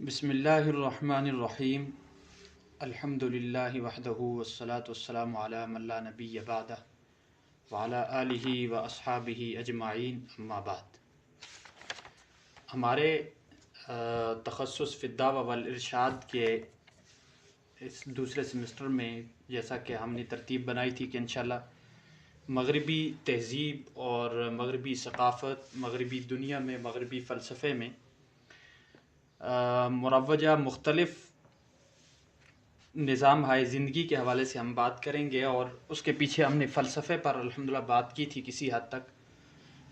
بسم اللہ الرحمن الرحیم الحمد للہ وحدہ والصلاة والسلام علی من لا نبی بعدہ وعلی آلہ واصحابہ اجمعین اما بعد۔ ہمارے تخصص فی الدعوہ والارشاد کے اس دوسرے سمسٹر میں جیسا کہ ہم نے ترتیب بنائی تھی کہ انشاءاللہ مغربی تہذیب اور مغربی ثقافت، مغربی دنیا میں، مغربی فلسفے میں مروجہ مختلف نظام ہائے زندگی کے حوالے سے ہم بات کریں گے، اور اس کے پیچھے ہم نے فلسفے پر الحمدللہ بات کی تھی کسی حد تک،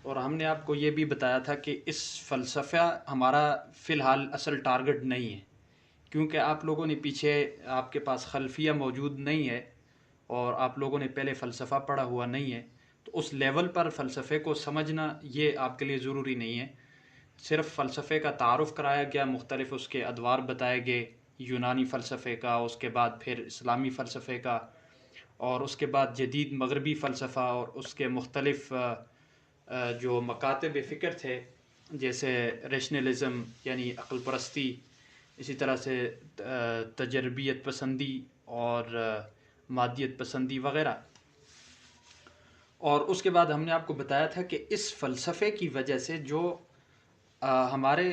اور ہم نے آپ کو یہ بھی بتایا تھا کہ اس فلسفہ ہمارا فی الحال اصل ٹارگٹ نہیں ہے، کیونکہ آپ لوگوں نے پیچھے آپ کے پاس خلفیہ موجود نہیں ہے اور آپ لوگوں نے پہلے فلسفہ پڑھا ہوا نہیں ہے، تو اس لیول پر فلسفے کو سمجھنا یہ آپ کے لیے ضروری نہیں ہے۔ صرف فلسفے کا تعارف کرایا گیا، مختلف اس کے ادوار بتائے گئے، یونانی فلسفے کا، اس کے بعد پھر اسلامی فلسفے کا، اور اس کے بعد جدید مغربی فلسفہ اور اس کے مختلف جو مکاتب فکر تھے، جیسے ریشنلزم یعنی عقل پرستی، اسی طرح سے تجربیت پسندی اور مادیت پسندی وغیرہ۔ اور اس کے بعد ہم نے آپ کو بتایا تھا کہ اس فلسفے کی وجہ سے جو ہمارے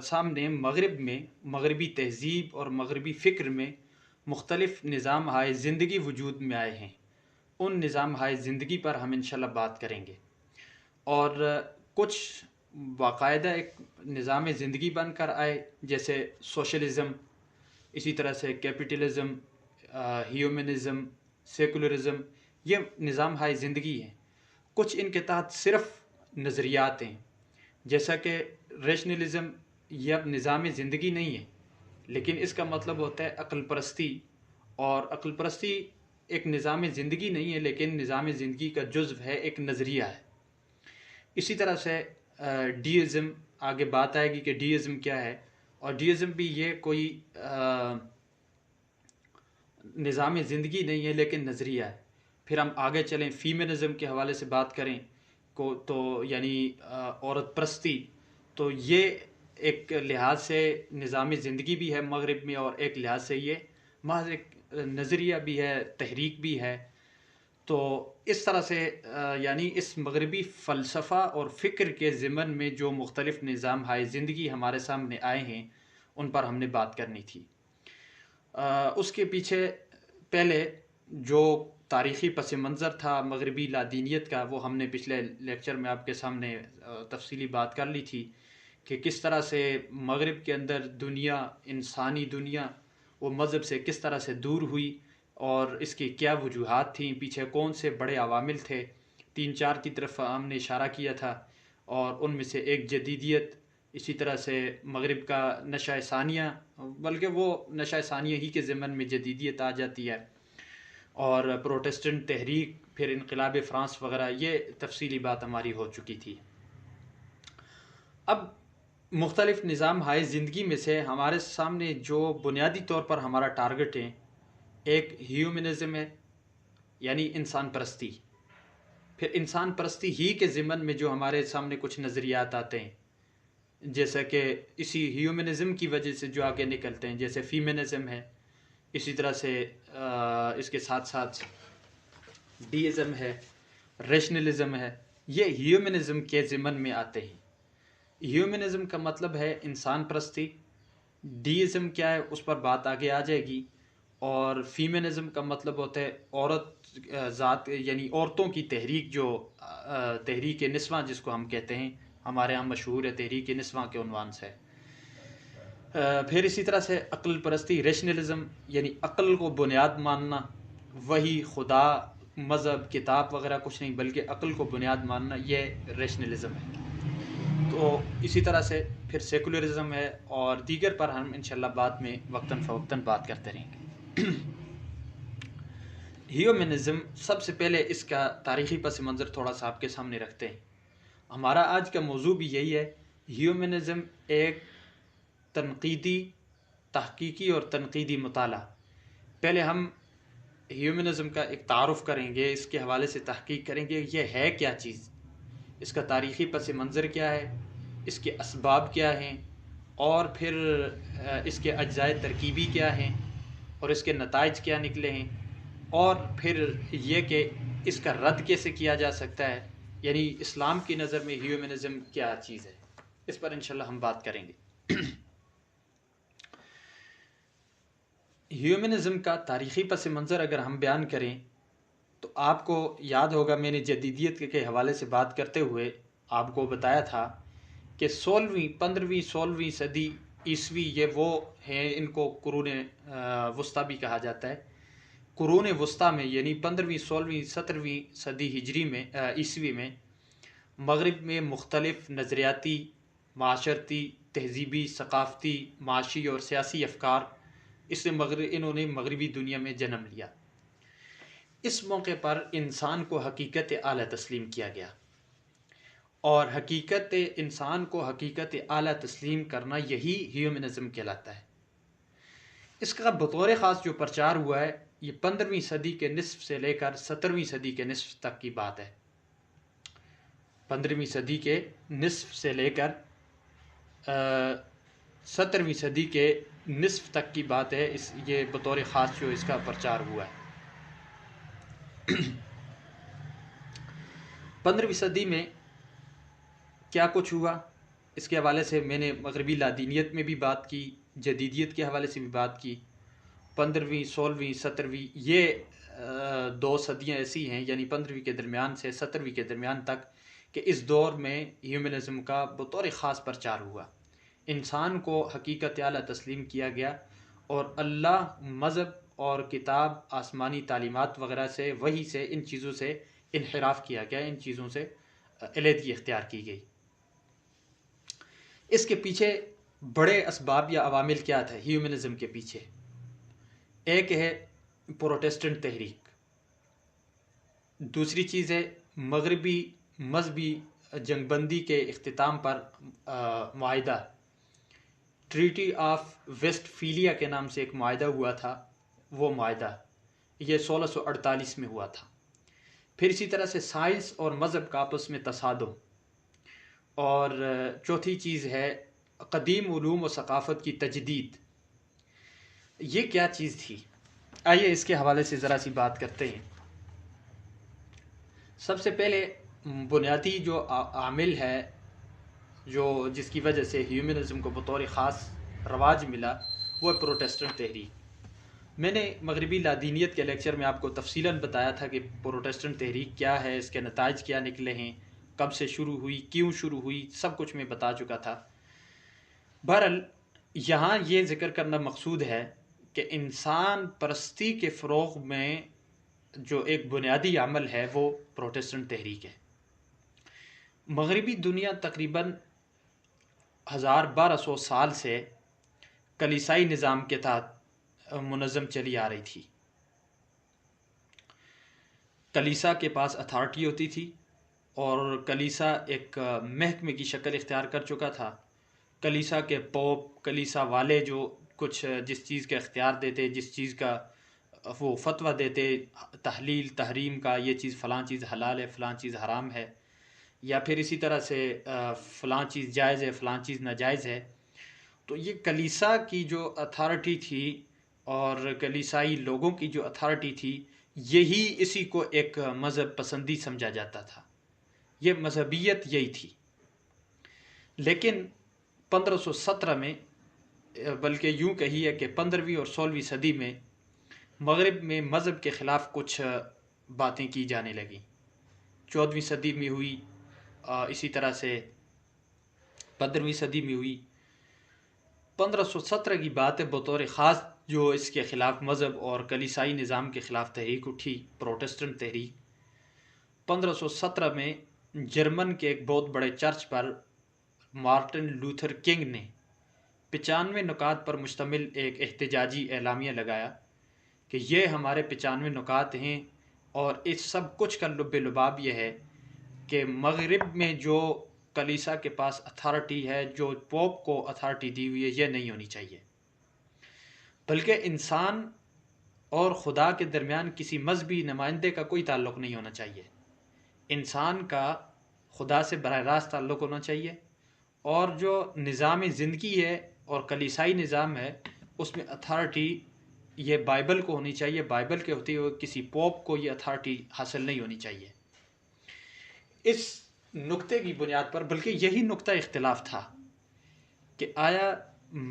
سامنے مغرب میں، مغربی تہذیب اور مغربی فکر میں مختلف نظام ہائے زندگی وجود میں آئے ہیں، ان نظام ہائے زندگی پر ہم انشاءاللہ بات کریں گے، اور کچھ باقاعدہ ایک نظام زندگی بن کر آئے، جیسے سوشلزم، اسی طرح سے کیپٹلزم، ہیومنزم، سیکولرزم، یہ نظام ہائے زندگی ہیں۔ کچھ ان کے تحت صرف نظریات ہیں، جیسا کہ ریشنلزم، یہ اب نظام زندگی نہیں ہے، لیکن اس کا مطلب ہوتا ہے عقل پرستی، اور عقل پرستی ایک نظام زندگی نہیں ہے لیکن نظام زندگی کا جزو ہے، ایک نظریہ ہے۔ اسی طرح سے ڈیزم، آگے بات آئے گی کہ ڈیزم کیا ہے، اور ڈیزم بھی یہ کوئی نظام زندگی نہیں ہے لیکن نظریہ ہے۔ پھر ہم آگے چلیں، فیمنزم کے حوالے سے بات کریں تو یعنی عورت پرستی، تو یہ ایک لحاظ سے نظام زندگی بھی ہے مغرب میں، اور ایک لحاظ سے یہ محض ایک نظریہ بھی ہے، تحریک بھی ہے۔ تو اس طرح سے یعنی اس مغربی فلسفہ اور فکر کے ضمن میں جو مختلف نظام ہائے زندگی ہمارے سامنے آئے ہیں، ان پر ہم نے بات کرنی تھی۔ اس کے پیچھے پہلے جو تاریخی پس منظر تھا مغربی لادینیت کا، وہ ہم نے پچھلے لیکچر میں آپ کے سامنے تفصیلی بات کر لی تھی کہ کس طرح سے مغرب کے اندر دنیا، انسانی دنیا، وہ مذہب سے کس طرح سے دور ہوئی، اور اس کی کیا وجوہات تھیں، پیچھے کون سے بڑے عوامل تھے، 3-4 کی طرف ہم نے اشارہ کیا تھا، اور ان میں سے ایک جدیدیت، اسی طرح سے مغرب کا نشأہ ثانیہ، بلکہ وہ نشأہ ثانیہ ہی کے ضمن میں جدیدیت آ جاتی ہے، اور پروٹسٹنٹ تحریک، پھر انقلاب فرانس وغیرہ، یہ تفصیلی بات ہماری ہو چکی تھی۔ اب مختلف نظام ہائے زندگی میں سے ہمارے سامنے جو بنیادی طور پر ہمارا ٹارگٹ ہے، ایک ہیومنزم ہے یعنی انسان پرستی۔ پھر انسان پرستی ہی کے ضمن میں جو ہمارے سامنے کچھ نظریات آتے ہیں، جیسا کہ اسی ہیومنزم کی وجہ سے جو آگے نکلتے ہیں، جیسے فیمنزم ہے، اسی طرح سے اس کے ساتھ ساتھ ڈیزم ہے، ریشنلزم ہے، یہ ہیومنزم کے ضمن میں آتے ہیں۔ ہیومنزم کا مطلب ہے انسان پرستی، ڈیزم کیا ہے اس پر بات آگے آ جائے گی، اور فیمنزم کا مطلب ہوتا ہے عورت ذات، یعنی عورتوں کی تحریک، جو تحریک نسواں جس کو ہم کہتے ہیں، ہمارے ہاں مشہور ہے تحریک نسواں کے عنوان سے۔ پھر اسی طرح سے عقل پرستی، ریشنلزم، یعنی عقل کو بنیاد ماننا، وہی خدا، مذہب، کتاب وغیرہ کچھ نہیں بلکہ عقل کو بنیاد ماننا، یہ ریشنلزم ہے۔ تو اسی طرح سے پھر سیکولرزم ہے، اور دیگر پر ہم انشاءاللہ بعد میں وقتاً فوقتاً بات کرتے رہیں گے۔ ہیومنزم، سب سے پہلے اس کا تاریخی پس منظر تھوڑا سا آپ کے سامنے رکھتے ہیں۔ ہمارا آج کا موضوع بھی یہی ہے، ہیومنزم ایک تنقیدی، تحقیقی اور تنقیدی مطالعہ۔ پہلے ہم ہیومنزم کا ایک تعارف کریں گے، اس کے حوالے سے تحقیق کریں گے یہ ہے کیا چیز، اس کا تاریخی پس منظر کیا ہے، اس کے اسباب کیا ہیں، اور پھر اس کے اجزائے ترکیبی کیا ہیں اور اس کے نتائج کیا نکلے ہیں، اور پھر یہ کہ اس کا رد کیسے کیا جا سکتا ہے، یعنی اسلام کی نظر میں ہیومنزم کیا چیز ہے، اس پر انشاءاللہ ہم بات کریں گے۔ ہیومنزم کا تاریخی پس منظر اگر ہم بیان کریں تو آپ کو یاد ہوگا میں نے جدیدیت کے حوالے سے بات کرتے ہوئے آپ کو بتایا تھا کہ 15ویں 16ویں صدی عیسوی یہ وہ ہیں، ان کو قرون وسطیٰ بھی کہا جاتا ہے۔ قرون وسطیٰ میں یعنی 15ویں 16ویں 17ویں صدی ہجری میں عیسوی میں مغرب میں مختلف نظریاتی، معاشرتی، تہذیبی، ثقافتی، معاشی اور سیاسی افکار انہوں نے مغربی دنیا میں جنم لیا۔ اس موقع پر انسان کو حقیقت اعلیٰ تسلیم کیا گیا، اور انسان کو حقیقت اعلیٰ تسلیم کرنا یہی ہیومنزم کہلاتا ہے۔ اس کا بطور خاص جو پرچار ہوا ہے یہ 15ویں صدی کے نصف سے لے کر 17ویں صدی کے نصف تک کی بات ہے۔ 15ویں صدی کے نصف سے لے کر 17ویں صدی کے نصف تک کی بات ہے، یہ بطور خاص جو اس کا پرچار ہوا ہے۔ 15ویں صدی میں کیا کچھ ہوا اس کے حوالے سے میں نے مغربی لادینیت میں بھی بات کی، جدیدیت کے حوالے سے بھی بات کی۔ 15ویں 16ویں 17ویں یہ 2 صدیاں ایسی ہیں، یعنی 15ویں کے درمیان سے 17ویں کے درمیان تک، کہ اس دور میں ہیومنزم کا بطور خاص پرچار ہوا۔ انسان کو حقیقت اعلیٰ تسلیم کیا گیا اور اللہ، مذہب اور کتاب، آسمانی تعلیمات وغیرہ سے، وحی سے، ان چیزوں سے انحراف کیا گیا، ان چیزوں سے علیحدگی اختیار کی گئی۔ اس کے پیچھے بڑے اسباب یا عوامل کیا تھے ہیومنزم کے پیچھے؟ ایک ہے پروٹیسٹنٹ تحریک، دوسری چیز ہے مغربی مذہبی جنگ بندی کے اختتام پر معاہدہ، ٹریٹی آف ویسٹ فیلیا کے نام سے ایک معاہدہ ہوا تھا، وہ معاہدہ یہ 1648 میں ہوا تھا۔ پھر اسی طرح سے سائنس اور مذہب کا آپس میں تصادم، اور چوتھی چیز ہے قدیم علوم و ثقافت کی تجدید۔ یہ کیا چیز تھی؟ آئیے اس کے حوالے سے ذرا سی بات کرتے ہیں۔ سب سے پہلے بنیادی جو عامل ہے جس کی وجہ سے ہیومنزم کو بطور خاص رواج ملا، وہ پروٹیسٹنٹ تحریک۔ میں نے مغربی لادینیت کے لیکچر میں آپ کو تفصیلاً بتایا تھا کہ پروٹیسٹنٹ تحریک کیا ہے، اس کے نتائج کیا نکلے ہیں، کب سے شروع ہوئی، کیوں شروع ہوئی، سب کچھ میں بتا چکا تھا۔ بہرحال یہاں یہ ذکر کرنا مقصود ہے کہ انسان پرستی کے فروغ میں جو ایک بنیادی عمل ہے وہ پروٹیسٹنٹ تحریک ہے۔ مغربی دنیا تقریباً 1200 سال سے کلیسائی نظام کے تحت منظم چلی آ رہی تھی۔ کلیسا کے پاس اتھارٹی ہوتی تھی اور کلیسا ایک محکمے کی شکل اختیار کر چکا تھا۔ کلیسا کے پوپ، کلیسا والے جو کچھ جس چیز کا اختیار دیتے، جس چیز کا وہ فتویٰ دیتے، تحلیل تحریم کا، یہ چیز فلاں چیز حلال ہے، فلاں چیز حرام ہے، یا پھر اسی طرح سے فلاں چیز جائز ہے، فلاں چیز ناجائز ہے۔ تو یہ کلیسا کی جو اتھارٹی تھی اور کلیسائی لوگوں کی جو اتھارٹی تھی، یہی اسی کو ایک مذہب پسندی سمجھا جاتا تھا، یہ مذہبیت یہی تھی۔ لیکن 1517 میں، بلکہ یوں کہیے کہ 15ویں اور 16ویں صدی میں مغرب میں مذہب کے خلاف کچھ باتیں کی جانے لگیں۔ 14ویں صدی میں ہوئی، اسی طرح سے 15ویں صدی میں ہوئی۔ 1517 کی بات ہے، بطور خاص جو اس کے خلاف مذہب اور کلیسائی نظام کے خلاف تحریک اٹھی، پروٹیسٹنٹ تحریک۔ 1517 میں جرمن کے ایک بہت بڑے چرچ پر مارٹن لوتھر کنگ نے 95 نکات پر مشتمل ایک احتجاجی اعلامیہ لگایا کہ یہ ہمارے 95 نکات ہیں، اور اس سب کچھ کا لب لباب یہ ہے کہ مغرب میں جو کلیسا کے پاس اتھارٹی ہے، جو پوپ کو اتھارٹی دی ہوئی ہے، یہ نہیں ہونی چاہیے، بلکہ انسان اور خدا کے درمیان کسی مذہبی نمائندے کا کوئی تعلق نہیں ہونا چاہیے۔ انسان کا خدا سے براہ راست تعلق ہونا چاہیے، اور جو نظام زندگی ہے اور کلیسائی نظام ہے اس میں اتھارٹی یہ بائبل کو ہونی چاہیے، بائبل کے ہوتے ہوئے کسی پوپ کو یہ اتھارٹی حاصل نہیں ہونی چاہیے۔ اس نقطے کی بنیاد پر، بلکہ یہی نقطہ اختلاف تھا کہ آیا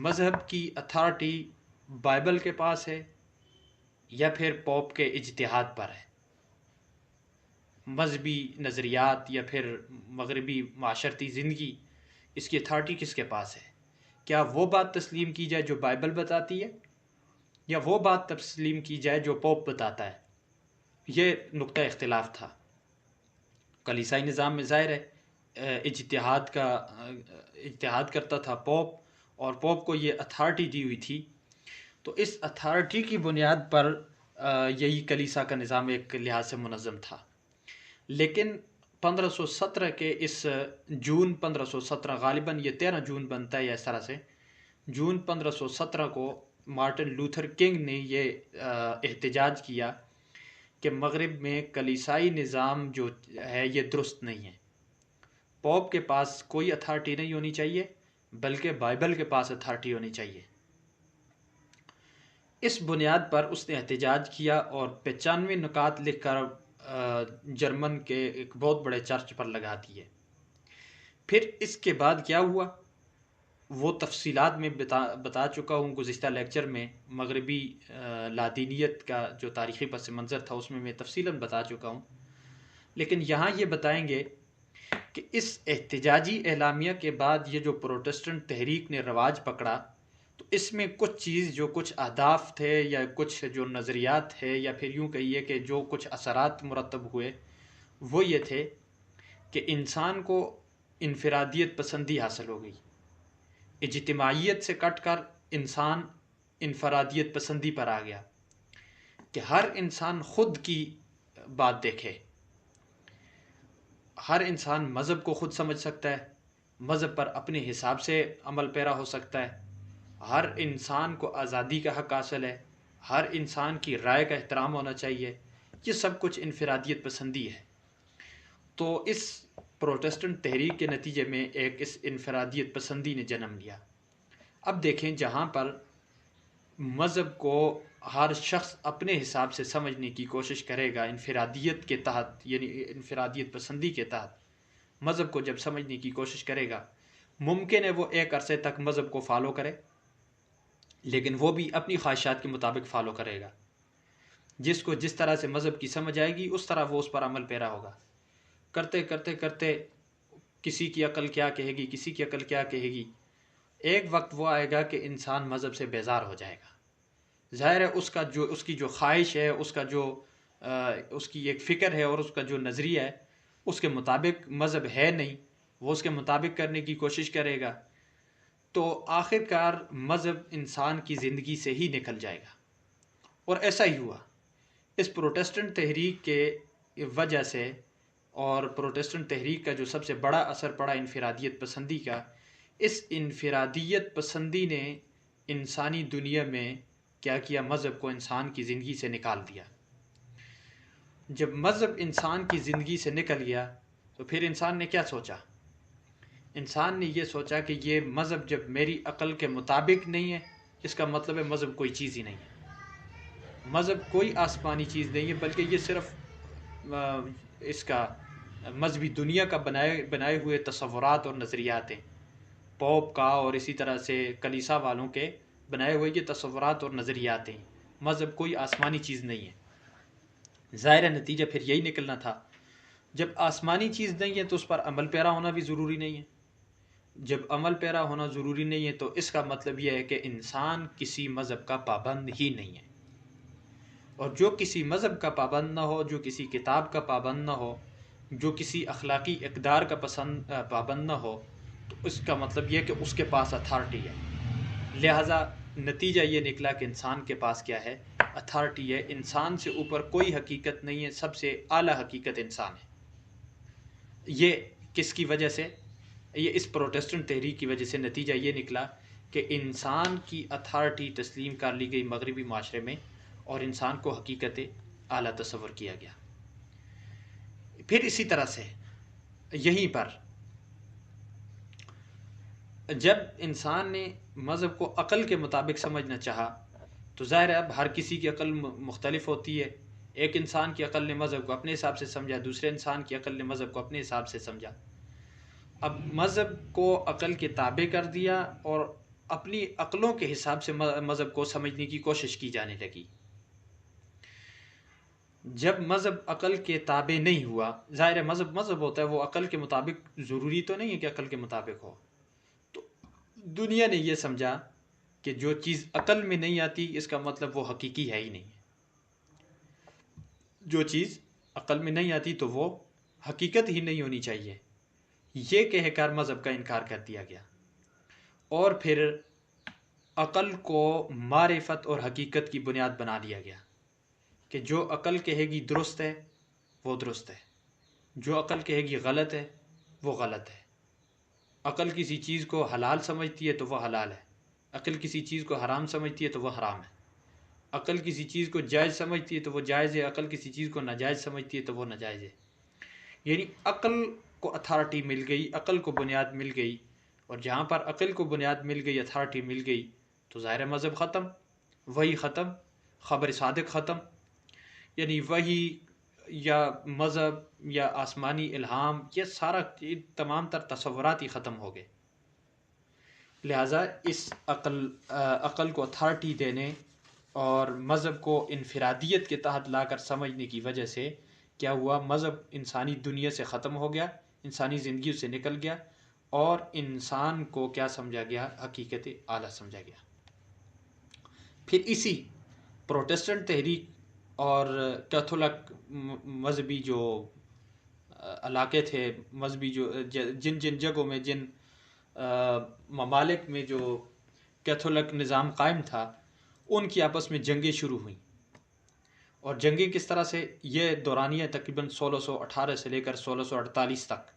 مذہب کی اتھارٹی بائبل کے پاس ہے یا پھر پوپ کے اجتہاد پر ہے، مذہبی نظریات یا پھر مغربی معاشرتی زندگی، اس کی اتھارٹی کس کے پاس ہے؟ کیا وہ بات تسلیم کی جائے جو بائبل بتاتی ہے، یا وہ بات تسلیم کی جائے جو پوپ بتاتا ہے؟ یہ نقطہ اختلاف تھا۔ کلیسائی نظام میں ظاہر ہے اجتہاد کرتا تھا پوپ، اور پوپ کو یہ اتھارٹی دی ہوئی تھی، تو اس اتھارٹی کی بنیاد پر یہی کلیسا کا نظام ایک لحاظ سے منظم تھا۔ لیکن 1517 کے اس جون 1517 غالباً یہ 13 جون بنتا ہے یا اس طرح سے، جون 1517 کو مارٹن لوتھر کنگ نے یہ احتجاج کیا کہ مغرب میں کلیسائی نظام جو ہے یہ درست نہیں ہے، پوپ کے پاس کوئی اتھارٹی نہیں ہونی چاہیے بلکہ بائبل کے پاس اتھارٹی ہونی چاہیے۔ اس بنیاد پر اس نے احتجاج کیا اور 95 نکات لکھ کر جرمن کے ایک بہت بڑے چرچ پر لگا دیے۔ پھر اس کے بعد کیا ہوا وہ تفصیلات میں بتا چکا ہوں گزشتہ لیکچر میں، مغربی لادینیت کا جو تاریخی پس منظر تھا اس میں تفصیلاً بتا چکا ہوں، لیکن یہاں یہ بتائیں گے کہ اس احتجاجی اعلامیہ کے بعد یہ جو پروٹسٹنٹ تحریک نے رواج پکڑا، تو اس میں کچھ چیز جو کچھ اہداف تھے یا کچھ جو نظریات تھے یا پھر یوں کہیے کہ جو کچھ اثرات مرتب ہوئے، وہ یہ تھے کہ انسان کو انفرادیت پسندی حاصل ہو گئی، اجتماعیت سے کٹ کر انسان انفرادیت پسندی پر آ گیا کہ ہر انسان خود کی بات دیکھے، ہر انسان مذہب کو خود سمجھ سکتا ہے، مذہب پر اپنے حساب سے عمل پیرا ہو سکتا ہے، ہر انسان کو آزادی کا حق حاصل ہے، ہر انسان کی رائے کا احترام ہونا چاہیے، یہ سب کچھ انفرادیت پسندی ہے۔ تو اس پروٹسٹنٹ تحریک کے نتیجے میں ایک اس انفرادیت پسندی نے جنم لیا۔ اب دیکھیں جہاں پر مذہب کو ہر شخص اپنے حساب سے سمجھنے کی کوشش کرے گا انفرادیت کے تحت، یعنی انفرادیت پسندی کے تحت مذہب کو جب سمجھنے کی کوشش کرے گا، ممکن ہے وہ ایک عرصے تک مذہب کو فالو کرے، لیکن وہ بھی اپنی خواہشات کے مطابق فالو کرے گا، جس کو جس طرح سے مذہب کی سمجھ آئے گی اس طرح وہ اس پر عمل پیرا ہوگا، کرتے کرتے کرتے کسی کی عقل کیا کہے گی، کسی کی عقل کیا کہے گی، ایک وقت وہ آئے گا کہ انسان مذہب سے بیزار ہو جائے گا۔ ظاہر ہے اس کی جو خواہش ہے، اس کی ایک فکر ہے اور اس کا جو نظریہ ہے اس کے مطابق مذہب ہے نہیں، وہ اس کے مطابق کرنے کی کوشش کرے گا، تو آخر کار مذہب انسان کی زندگی سے ہی نکل جائے گا۔ اور ایسا ہی ہوا اس پروٹسٹنٹ تحریک کے وجہ سے، اور پروٹسٹنٹ تحریک کا جو سب سے بڑا اثر پڑا انفرادیت پسندی کا، اس انفرادیت پسندی نے انسانی دنیا میں کیا کیا، مذہب کو انسان کی زندگی سے نکال دیا۔ جب مذہب انسان کی زندگی سے نکل گیا تو پھر انسان نے کیا سوچا؟ انسان نے یہ سوچا کہ یہ مذہب جب میری عقل کے مطابق نہیں ہے، اس کا مطلب ہے مذہب کوئی چیز ہی نہیں ہے، مذہب کوئی آسمانی چیز نہیں ہے، بلکہ یہ صرف اس کا مذہبی دنیا کا بنائے ہوئے تصورات اور نظریات ہیں، پوپ کا اور اسی طرح سے کلیسا والوں کے بنائے ہوئے یہ تصورات اور نظریات ہیں، مذہب کوئی آسمانی چیز نہیں ہے۔ ظاہر نتیجہ پھر یہی نکلنا تھا، جب آسمانی چیز نہیں ہے تو اس پر عمل پیرا ہونا بھی ضروری نہیں ہے، جب عمل پیرا ہونا ضروری نہیں ہے تو اس کا مطلب یہ ہے کہ انسان کسی مذہب کا پابند ہی نہیں ہے، اور جو کسی مذہب کا پابند نہ ہو، جو کسی کتاب کا پابند نہ ہو، جو کسی اخلاقی اقدار کا پابند نہ ہو، تو اس کا مطلب یہ کہ اس کے پاس اتھارٹی ہے۔ لہٰذا نتیجہ یہ نکلا کہ انسان کے پاس کیا ہے؟ اتھارٹی ہے، انسان سے اوپر کوئی حقیقت نہیں ہے، سب سے اعلیٰ حقیقت انسان ہے۔ یہ کس کی وجہ سے؟ یہ اس پروٹسٹنٹ تحریک کی وجہ سے نتیجہ یہ نکلا کہ انسان کی اتھارٹی تسلیم کر لی گئی مغربی معاشرے میں، اور انسان کو حقیقت اعلیٰ تصور کیا گیا۔ پھر اسی طرح سے یہیں پر جب انسان نے مذہب کو عقل کے مطابق سمجھنا چاہا تو ظاہر ہے اب ہر کسی کی عقل مختلف ہوتی ہے. ایک انسان کی عقل نے مذہب کو اپنے حساب سے سمجھا، دوسرے انسان کی عقل نے مذہب کو اپنے حساب سے سمجھا. اب مذہب کو عقل کے تابع کر دیا اور اپنی عقلوں کے حساب سے مذہب کو سمجھنے کی کوشش کی جانے لگی. جب مذہب عقل کے تابع نہیں ہوا، ظاہر ہے مذہب ہوتا ہے، وہ عقل کے مطابق ضروری تو نہیں ہے کہ عقل کے مطابق ہو. تو دنیا نے یہ سمجھا کہ جو چیز عقل میں نہیں آتی اس کا مطلب وہ حقیقی ہے ہی نہیں. جو چیز عقل میں نہیں آتی تو وہ حقیقت ہی نہیں ہونی چاہیے. یہ کہہ کر مذہب کا انکار کر دیا گیا اور پھر عقل کو معرفت اور حقیقت کی بنیاد بنا دیا گیا کہ جو عقل کہے گی درست ہے وہ درست ہے، جو عقل کہے گی غلط ہے وہ غلط ہے. عقل کسی چیز کو حلال سمجھتی ہے تو وہ حلال ہے، عقل کسی چیز کو حرام سمجھتی ہے تو وہ حرام ہے، عقل کسی چیز کو جائز سمجھتی ہے تو وہ جائز ہے، عقل کسی چیز کو ناجائز سمجھتی ہے تو وہ ناجائز ہے. یعنی عقل کو اتھارٹی مل گئی، عقل کو بنیاد مل گئی، اور جہاں پر عقل کو بنیاد مل گئی، اتھارٹی مل گئی، تو ظاہر مذہب ختم، وہی ختم، خبر صادق ختم. یعنی وہی یا مذہب یا آسمانی الہام، یہ سارا تمام تر تصورات ہی ختم ہو گئے. لہٰذا اس عقل کو اتھارٹی دینے اور مذہب کو انفرادیت کے تحت لا کر سمجھنے کی وجہ سے کیا ہوا، مذہب انسانی دنیا سے ختم ہو گیا، انسانی زندگی سے نکل گیا، اور انسان کو کیا سمجھا گیا، حقیقت اعلیٰ سمجھا گیا. پھر اسی پروٹسٹنٹ تحریک اور کیتھولک مذہبی جو علاقے تھے، مذہبی جو جن جگہوں میں، جن ممالک میں جو کیتھولک نظام قائم تھا، ان کی آپس میں جنگیں شروع ہوئیں. اور جنگیں کس طرح سے، یہ دورانیہ تقریباً 1618 سے لے کر 1648 تک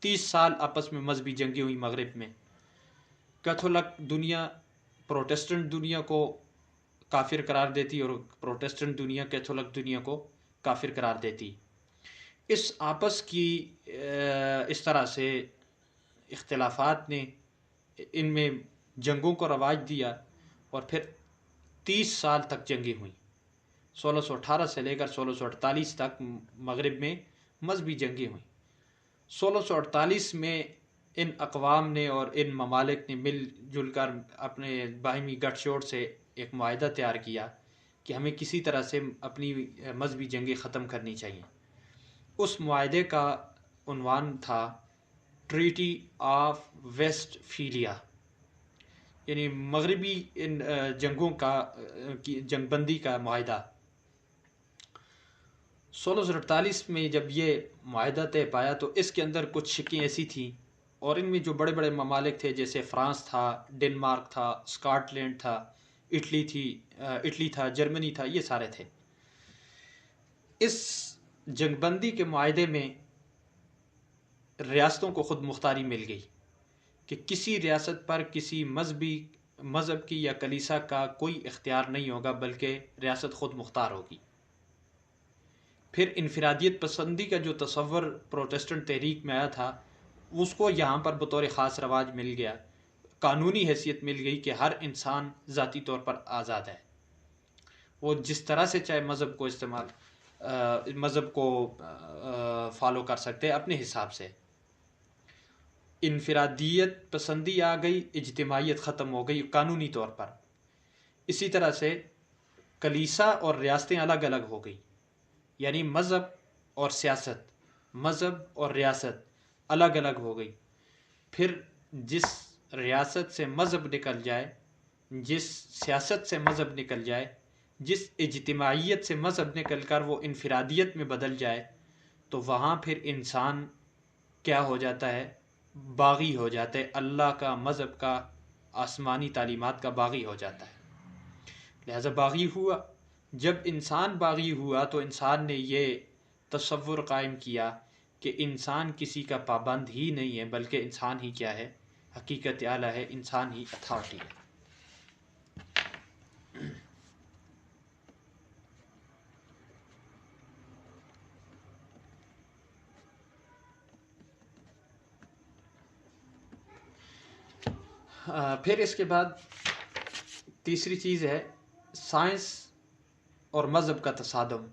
30 سال آپس میں مذہبی جنگیں ہوئی مغرب میں. کیتھولک دنیا پروٹسٹنٹ دنیا کو کافر قرار دیتی اور پروٹسٹنٹ دنیا کیتھولک دنیا کو کافر قرار دیتی. اس آپس کی اس طرح سے اختلافات نے ان میں جنگوں کو رواج دیا، اور پھر 30 سال تک جنگیں ہوئیں. 1618 سے لے کر 1648 تک مغرب میں مذہبی جنگیں ہوئیں. 1648 میں ان اقوام نے اور ان ممالک نے مل جل کر اپنے باہمی گٹھ جوڑ سے ایک معاہدہ تیار کیا کہ ہمیں کسی طرح سے اپنی مذہبی جنگیں ختم کرنی چاہیے. اس معاہدے کا عنوان تھا ٹریٹی آف ویسٹ فیلیا، یعنی مغربی ان جنگوں کا جنگ بندی کا معاہدہ. 1648 میں جب یہ معاہدہ طے پایا تو اس کے اندر کچھ شکیں ایسی تھیں، اور ان میں جو بڑے بڑے ممالک تھے جیسے فرانس تھا، ڈنمارک تھا، اسکاٹ لینڈ تھا، اٹلی تھا، جرمنی تھا، یہ سارے تھے. اس جنگ بندی کے معاہدے میں ریاستوں کو خود مختاری مل گئی کہ کسی ریاست پر کسی مذہب کی یا کلیسا کا کوئی اختیار نہیں ہوگا، بلکہ ریاست خود مختار ہوگی. پھر انفرادیت پسندی کا جو تصور پروٹسٹنٹ تحریک میں آیا تھا، اس کو یہاں پر بطور خاص رواج مل گیا، قانونی حیثیت مل گئی کہ ہر انسان ذاتی طور پر آزاد ہے، وہ جس طرح سے چاہے مذہب کو فالو کر سکتے اپنے حساب سے. انفرادیت پسندی آ گئی، اجتماعیت ختم ہو گئی قانونی طور پر. اسی طرح سے کلیسا اور ریاستیں الگ الگ ہو گئی، یعنی مذہب اور سیاست، مذہب اور ریاست الگ الگ ہو گئی. پھر جس ریاست سے مذہب نکل جائے، جس سیاست سے مذہب نکل جائے، جس اجتماعیت سے مذہب نکل کر وہ انفرادیت میں بدل جائے، تو وہاں پھر انسان کیا ہو جاتا ہے، باغی ہو جاتا ہے، اللہ کا، مذہب کا، آسمانی تعلیمات کا باغی ہو جاتا ہے. لہذا باغی ہوا. جب انسان باغی ہوا تو انسان نے یہ تصور قائم کیا کہ انسان کسی کا پابند ہی نہیں ہے، بلکہ انسان ہی کیا ہے، حقیقت اعلیٰ ہے، انسان ہی اتھارٹی ہے. پھر اس کے بعد تیسری چیز ہے سائنس اور مذہب کا تصادم.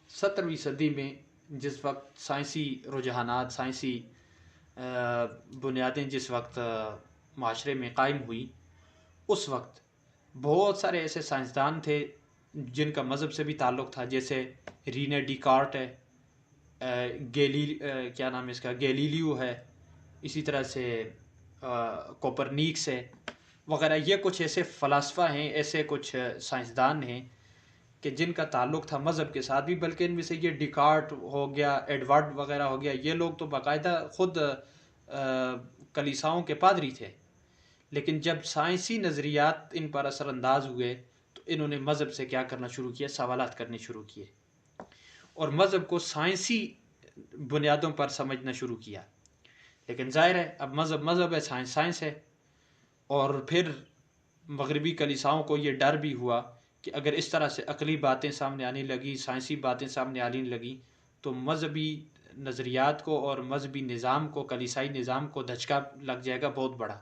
17ویں صدی میں جس وقت سائنسی رجحانات، سائنسی بنیادیں جس وقت معاشرے میں قائم ہوئی، اس وقت بہت سارے ایسے سائنسدان تھے جن کا مذہب سے بھی تعلق تھا، جیسے رینے ڈیکارٹ ہے، کیا نام ہے اس کا، گیلیلیو ہے، اسی طرح سے کوپرنیکس ہے وغیرہ. یہ کچھ ایسے فلاسفہ ہیں، ایسے کچھ سائنسدان ہیں کہ جن کا تعلق تھا مذہب کے ساتھ بھی. بلکہ ان میں سے یہ ڈیکارٹ ہو گیا، ایڈورڈ وغیرہ ہو گیا، یہ لوگ تو باقاعدہ خود کلیساؤں کے پادری تھے. لیکن جب سائنسی نظریات ان پر اثر انداز ہوئے تو انہوں نے مذہب سے کیا کرنا شروع کیا، سوالات کرنے شروع کیے اور مذہب کو سائنسی بنیادوں پر سمجھنا شروع کیا. لیکن ظاہر ہے اب مذہب ہے، سائنس سائنس ہے. اور پھر مغربی کلیساؤں کو یہ ڈر بھی ہوا کہ اگر اس طرح سے عقلی باتیں سامنے آنے لگی، سائنسی باتیں سامنے آنے لگی، تو مذہبی نظریات کو اور مذہبی نظام کو، کلیسائی نظام کو دھچکا لگ جائے گا بہت بڑا.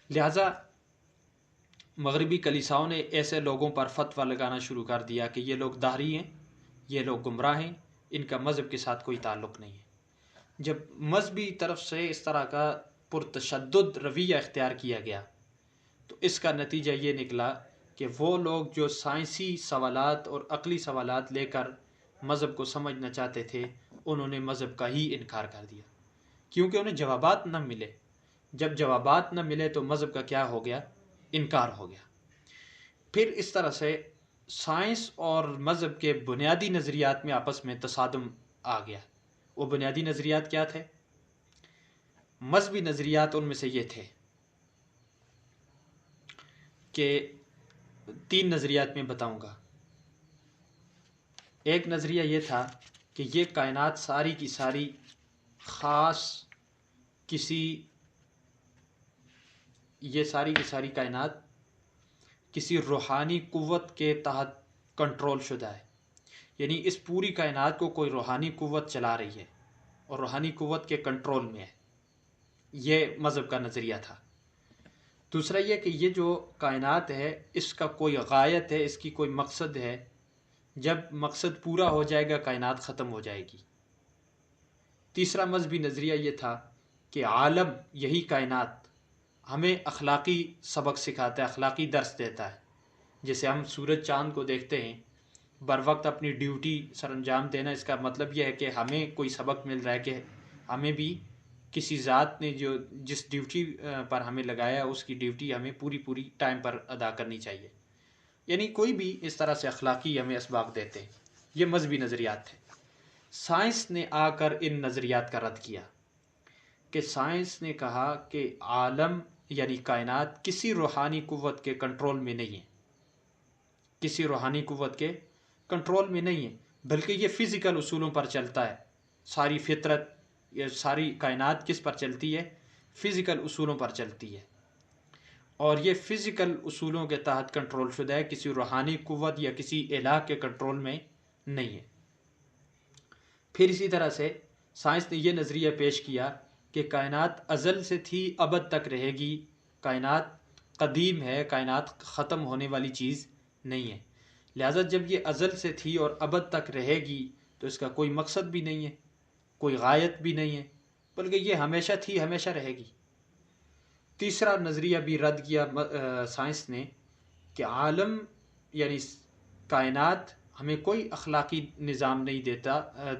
لہٰذا مغربی کلیساؤں نے ایسے لوگوں پر فتویٰ لگانا شروع کر دیا کہ یہ لوگ دہری ہیں، یہ لوگ گمراہ ہیں، ان کا مذہب کے ساتھ کوئی تعلق نہیں ہے. جب مذہبی طرف سے اس طرح کا پرتشدد رویہ اختیار کیا گیا تو اس کا نتیجہ یہ نکلا کہ وہ لوگ جو سائنسی سوالات اور عقلی سوالات لے کر مذہب کو سمجھنا چاہتے تھے، انہوں نے مذہب کا ہی انکار کر دیا، کیونکہ انہیں جوابات نہ ملے. جب جوابات نہ ملے تو مذہب کا کیا ہو گیا، انکار ہو گیا. پھر اس طرح سے سائنس اور مذہب کے بنیادی نظریات میں آپس میں تصادم آ گیا. وہ بنیادی نظریات کیا تھے؟ مذہبی نظریات ان میں سے یہ تھے کہ 3 نظریات میں بتاؤں گا. ایک نظریہ یہ تھا کہ یہ کائنات ساری کی ساری خاص یہ ساری کی ساری کائنات کسی روحانی قوت کے تحت کنٹرول شدہ ہے. یعنی اس پوری کائنات کو کوئی روحانی قوت چلا رہی ہے اور روحانی قوت کے کنٹرول میں ہے. یہ مذہب کا نظریہ تھا. دوسرا یہ کہ یہ جو کائنات ہے اس کا کوئی غایت ہے، اس کی کوئی مقصد ہے، جب مقصد پورا ہو جائے گا کائنات ختم ہو جائے گی. تیسرا مذہبی نظریہ یہ تھا کہ عالم، یہی کائنات ہمیں اخلاقی سبق سکھاتا ہے، اخلاقی درس دیتا ہے. جیسے ہم سورج چاند کو دیکھتے ہیں، بر وقت اپنی ڈیوٹی سر انجام دینا، اس کا مطلب یہ ہے کہ ہمیں کوئی سبق مل رہا ہے کہ ہمیں بھی کسی ذات نے جو جس ڈیوٹی پر ہمیں لگایا اس کی ڈیوٹی ہمیں پوری ٹائم پر ادا کرنی چاہیے. یعنی کوئی بھی اس طرح سے اخلاقی ہمیں اسباق دیتے ہیں. یہ مذہبی نظریات تھے. سائنس نے آ کر ان نظریات کا رد کیا کہ سائنس نے کہا کہ عالم یعنی کائنات کسی روحانی قوت کے کنٹرول میں نہیں ہے، کسی روحانی قوت کے کنٹرول میں نہیں ہے، بلکہ یہ فزیکل اصولوں پر چلتا ہے. ساری فطرت، یہ ساری کائنات کس پر چلتی ہے؟ فزیکل اصولوں پر چلتی ہے، اور یہ فزیکل اصولوں کے تحت کنٹرول شدہ ہے، کسی روحانی قوت یا کسی الہ کے کنٹرول میں نہیں ہے. پھر اسی طرح سے سائنس نے یہ نظریہ پیش کیا کہ کائنات ازل سے تھی، ابد تک رہے گی، کائنات قدیم ہے، کائنات ختم ہونے والی چیز نہیں ہے. لہٰذا جب یہ ازل سے تھی اور ابد تک رہے گی تو اس کا کوئی مقصد بھی نہیں ہے، کوئی غایت بھی نہیں ہے، بلکہ یہ ہمیشہ تھی، ہمیشہ رہے گی. تیسرا نظریہ بھی رد کیا سائنس نے کہ عالم یعنی کائنات ہمیں کوئی اخلاقی نظام نہیں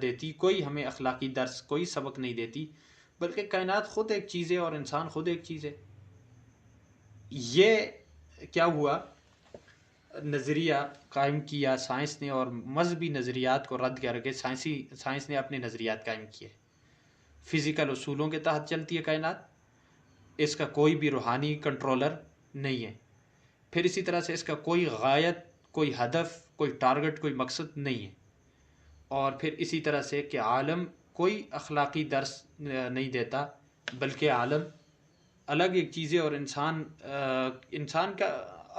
دیتی، کوئی ہمیں اخلاقی درس، کوئی سبق نہیں دیتی، بلکہ کائنات خود ایک چیز ہے اور انسان خود ایک چیز ہے. یہ کیا ہوا، نظریہ قائم کیا سائنس نے، اور مذہبی نظریات کو رد کر کے سائنس نے اپنے نظریات قائم کیے. فزیکل اصولوں کے تحت چلتی ہے کائنات، اس کا کوئی بھی روحانی کنٹرولر نہیں ہے. پھر اسی طرح سے اس کا کوئی غایت، کوئی ہدف، کوئی ٹارگٹ، کوئی مقصد نہیں ہے. اور پھر اسی طرح سے کہ عالم کوئی اخلاقی درس نہیں دیتا، بلکہ عالم الگ ایک چیز ہے، اور انسان کا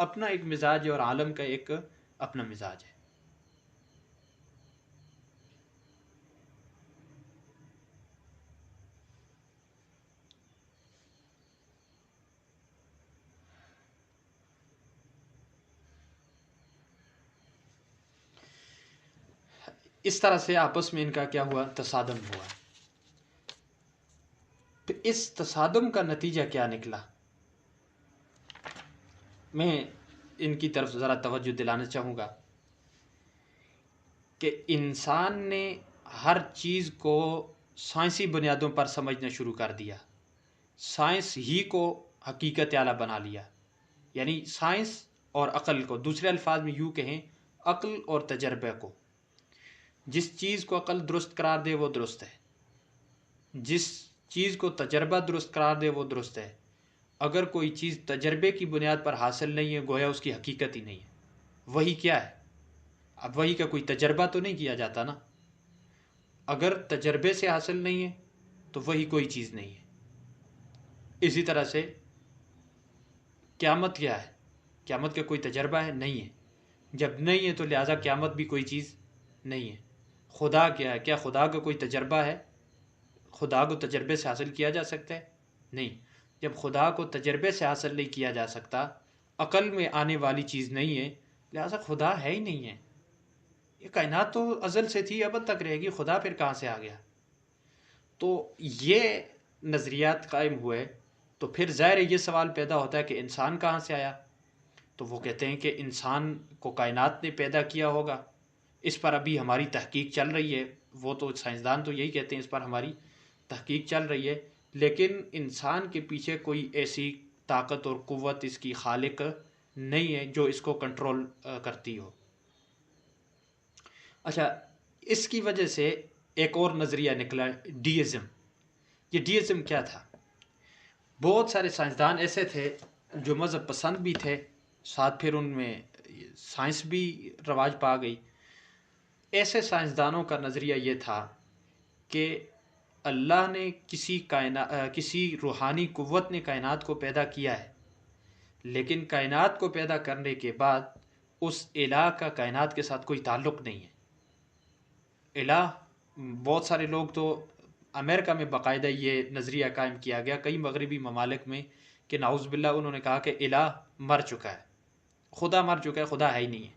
اپنا ایک مزاج ہے اور عالم کا ایک اپنا مزاج ہے. اس طرح سے آپس میں ان کا کیا ہوا؟ تصادم ہوا۔ پھر اس تصادم کا نتیجہ کیا نکلا؟ میں ان کی طرف ذرا توجہ دلانا چاہوں گا کہ انسان نے ہر چیز کو سائنسی بنیادوں پر سمجھنا شروع کر دیا، سائنس ہی کو حقیقت اعلیٰ بنا لیا، یعنی سائنس اور عقل کو، دوسرے الفاظ میں یوں کہیں عقل اور تجربے کو۔ جس چیز کو عقل درست قرار دے وہ درست ہے، جس چیز کو تجربہ درست قرار دے وہ درست ہے۔ اگر کوئی چیز تجربے کی بنیاد پر حاصل نہیں ہے گویا اس کی حقیقت ہی نہیں ہے۔ وہی کیا ہے؟ اب وہی کا کوئی تجربہ تو نہیں کیا جاتا نا۔ اگر تجربے سے حاصل نہیں ہے تو وہی کوئی چیز نہیں ہے۔ اسی طرح سے قیامت کیا ہے؟ قیامت کا کوئی تجربہ ہے؟ نہیں ہے۔ جب نہیں ہے تو لہٰذا قیامت بھی کوئی چیز نہیں ہے۔ خدا کیا ہے؟ کیا خدا کا کوئی تجربہ ہے؟ خدا کو تجربے سے حاصل کیا جا سکتا ہے؟ نہیں۔ جب خدا کو تجربے سے حاصل نہیں کیا جا سکتا، عقل میں آنے والی چیز نہیں ہے، لہٰذا خدا ہے ہی نہیں ہے۔ یہ کائنات تو ازل سے تھی، ابد تک رہے گی، خدا پھر کہاں سے آ گیا؟ تو یہ نظریات قائم ہوئے تو پھر ظاہر یہ سوال پیدا ہوتا ہے کہ انسان کہاں سے آیا؟ تو وہ کہتے ہیں کہ انسان کو کائنات نے پیدا کیا ہوگا۔ اس پر ابھی ہماری تحقیق چل رہی ہے، وہ تو سائنسدان تو یہی کہتے ہیں اس پر ہماری تحقیق چل رہی ہے، لیکن انسان کے پیچھے کوئی ایسی طاقت اور قوت اس کی خالق نہیں ہے جو اس کو کنٹرول کرتی ہو۔ اچھا، اس کی وجہ سے ایک اور نظریہ نکلا، ڈیزم۔ یہ ڈیزم کیا تھا؟ بہت سارے سائنسدان ایسے تھے جو مذہب پسند بھی تھے، ساتھ پھر ان میں سائنس بھی رواج پا گئی۔ ایسے سائنسدانوں کا نظریہ یہ تھا کہ اللہ نے کسی روحانی قوت نے کائنات کو پیدا کیا ہے، لیکن کائنات کو پیدا کرنے کے بعد اس الہ کا کائنات کے ساتھ کوئی تعلق نہیں ہے۔ الہ، بہت سارے لوگ تو امریکہ میں باقاعدہ یہ نظریہ قائم کیا گیا، کئی مغربی ممالک میں، کہ نعوذ باللہ انہوں نے کہا کہ الہ مر چکا ہے، خدا مر چکا ہے، خدا ہے ہی نہیں ہے۔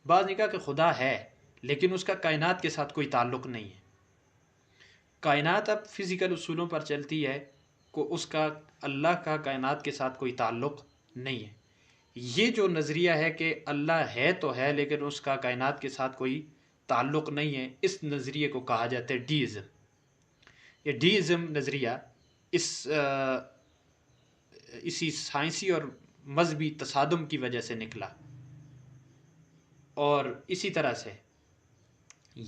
بعض نے کہا کہ خدا ہے لیکن اس کا کائنات کے ساتھ کوئی تعلق نہیں ہے۔ کائنات اب فزیکل اصولوں پر چلتی ہے کہ اس کا اللہ کا کائنات کے ساتھ کوئی تعلق نہیں ہے۔ یہ جو نظریہ ہے کہ اللہ ہے تو ہے لیکن اس کا کائنات کے ساتھ کوئی تعلق نہیں ہے، اس نظریے کو کہا جاتا ہے ڈیزم۔ یہ ڈیزم نظریہ اسی سائنسی اور مذہبی تصادم کی وجہ سے نکلا، اور اسی طرح سے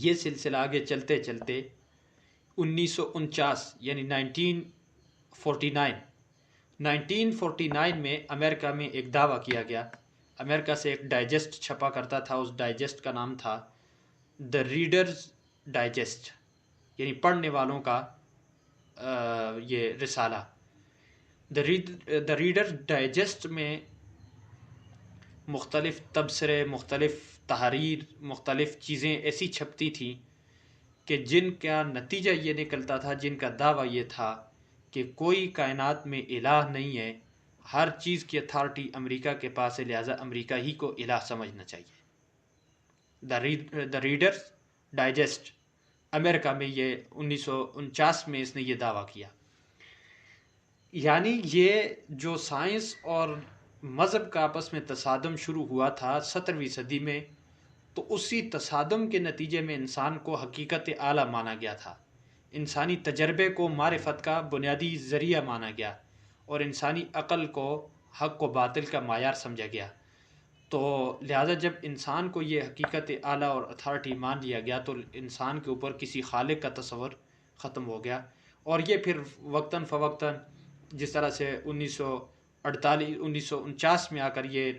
یہ سلسلہ آگے چلتے چلتے 1949 یعنی 1949 میں امریکہ میں ایک دعویٰ کیا گیا۔ امریکہ سے ایک ڈائجسٹ چھپا کرتا تھا، اس ڈائجسٹ کا نام تھا دا ریڈرز ڈائجسٹ، یعنی پڑھنے والوں کا یہ رسالہ۔ دا ریڈرز ڈائجسٹ میں مختلف تبصرے، مختلف تحریر، مختلف چیزیں ایسی چھپتی تھیں کہ جن کا نتیجہ یہ نکلتا تھا، جن کا دعویٰ یہ تھا کہ کوئی کائنات میں الہ نہیں ہے، ہر چیز کی اتھارٹی امریکہ کے پاس ہے، لہٰذا امریکہ ہی کو الہ سمجھنا چاہیے۔ دا ریڈرز ڈائجسٹ، امریکہ میں یہ 1949 میں اس نے یہ دعویٰ کیا۔ یعنی یہ جو سائنس اور مذہب کا آپس میں تصادم شروع ہوا تھا 17ویں صدی میں، تو اسی تصادم کے نتیجے میں انسان کو حقیقت اعلیٰ مانا گیا تھا، انسانی تجربے کو معرفت کا بنیادی ذریعہ مانا گیا، اور انسانی عقل کو حق و باطل کا معیار سمجھا گیا۔ تو لہٰذا جب انسان کو یہ حقیقت اعلیٰ اور اتھارٹی مان لیا گیا تو انسان کے اوپر کسی خالق کا تصور ختم ہو گیا، اور یہ پھر وقتاً فوقتاً جس طرح سے 1949 میں آ کر یہ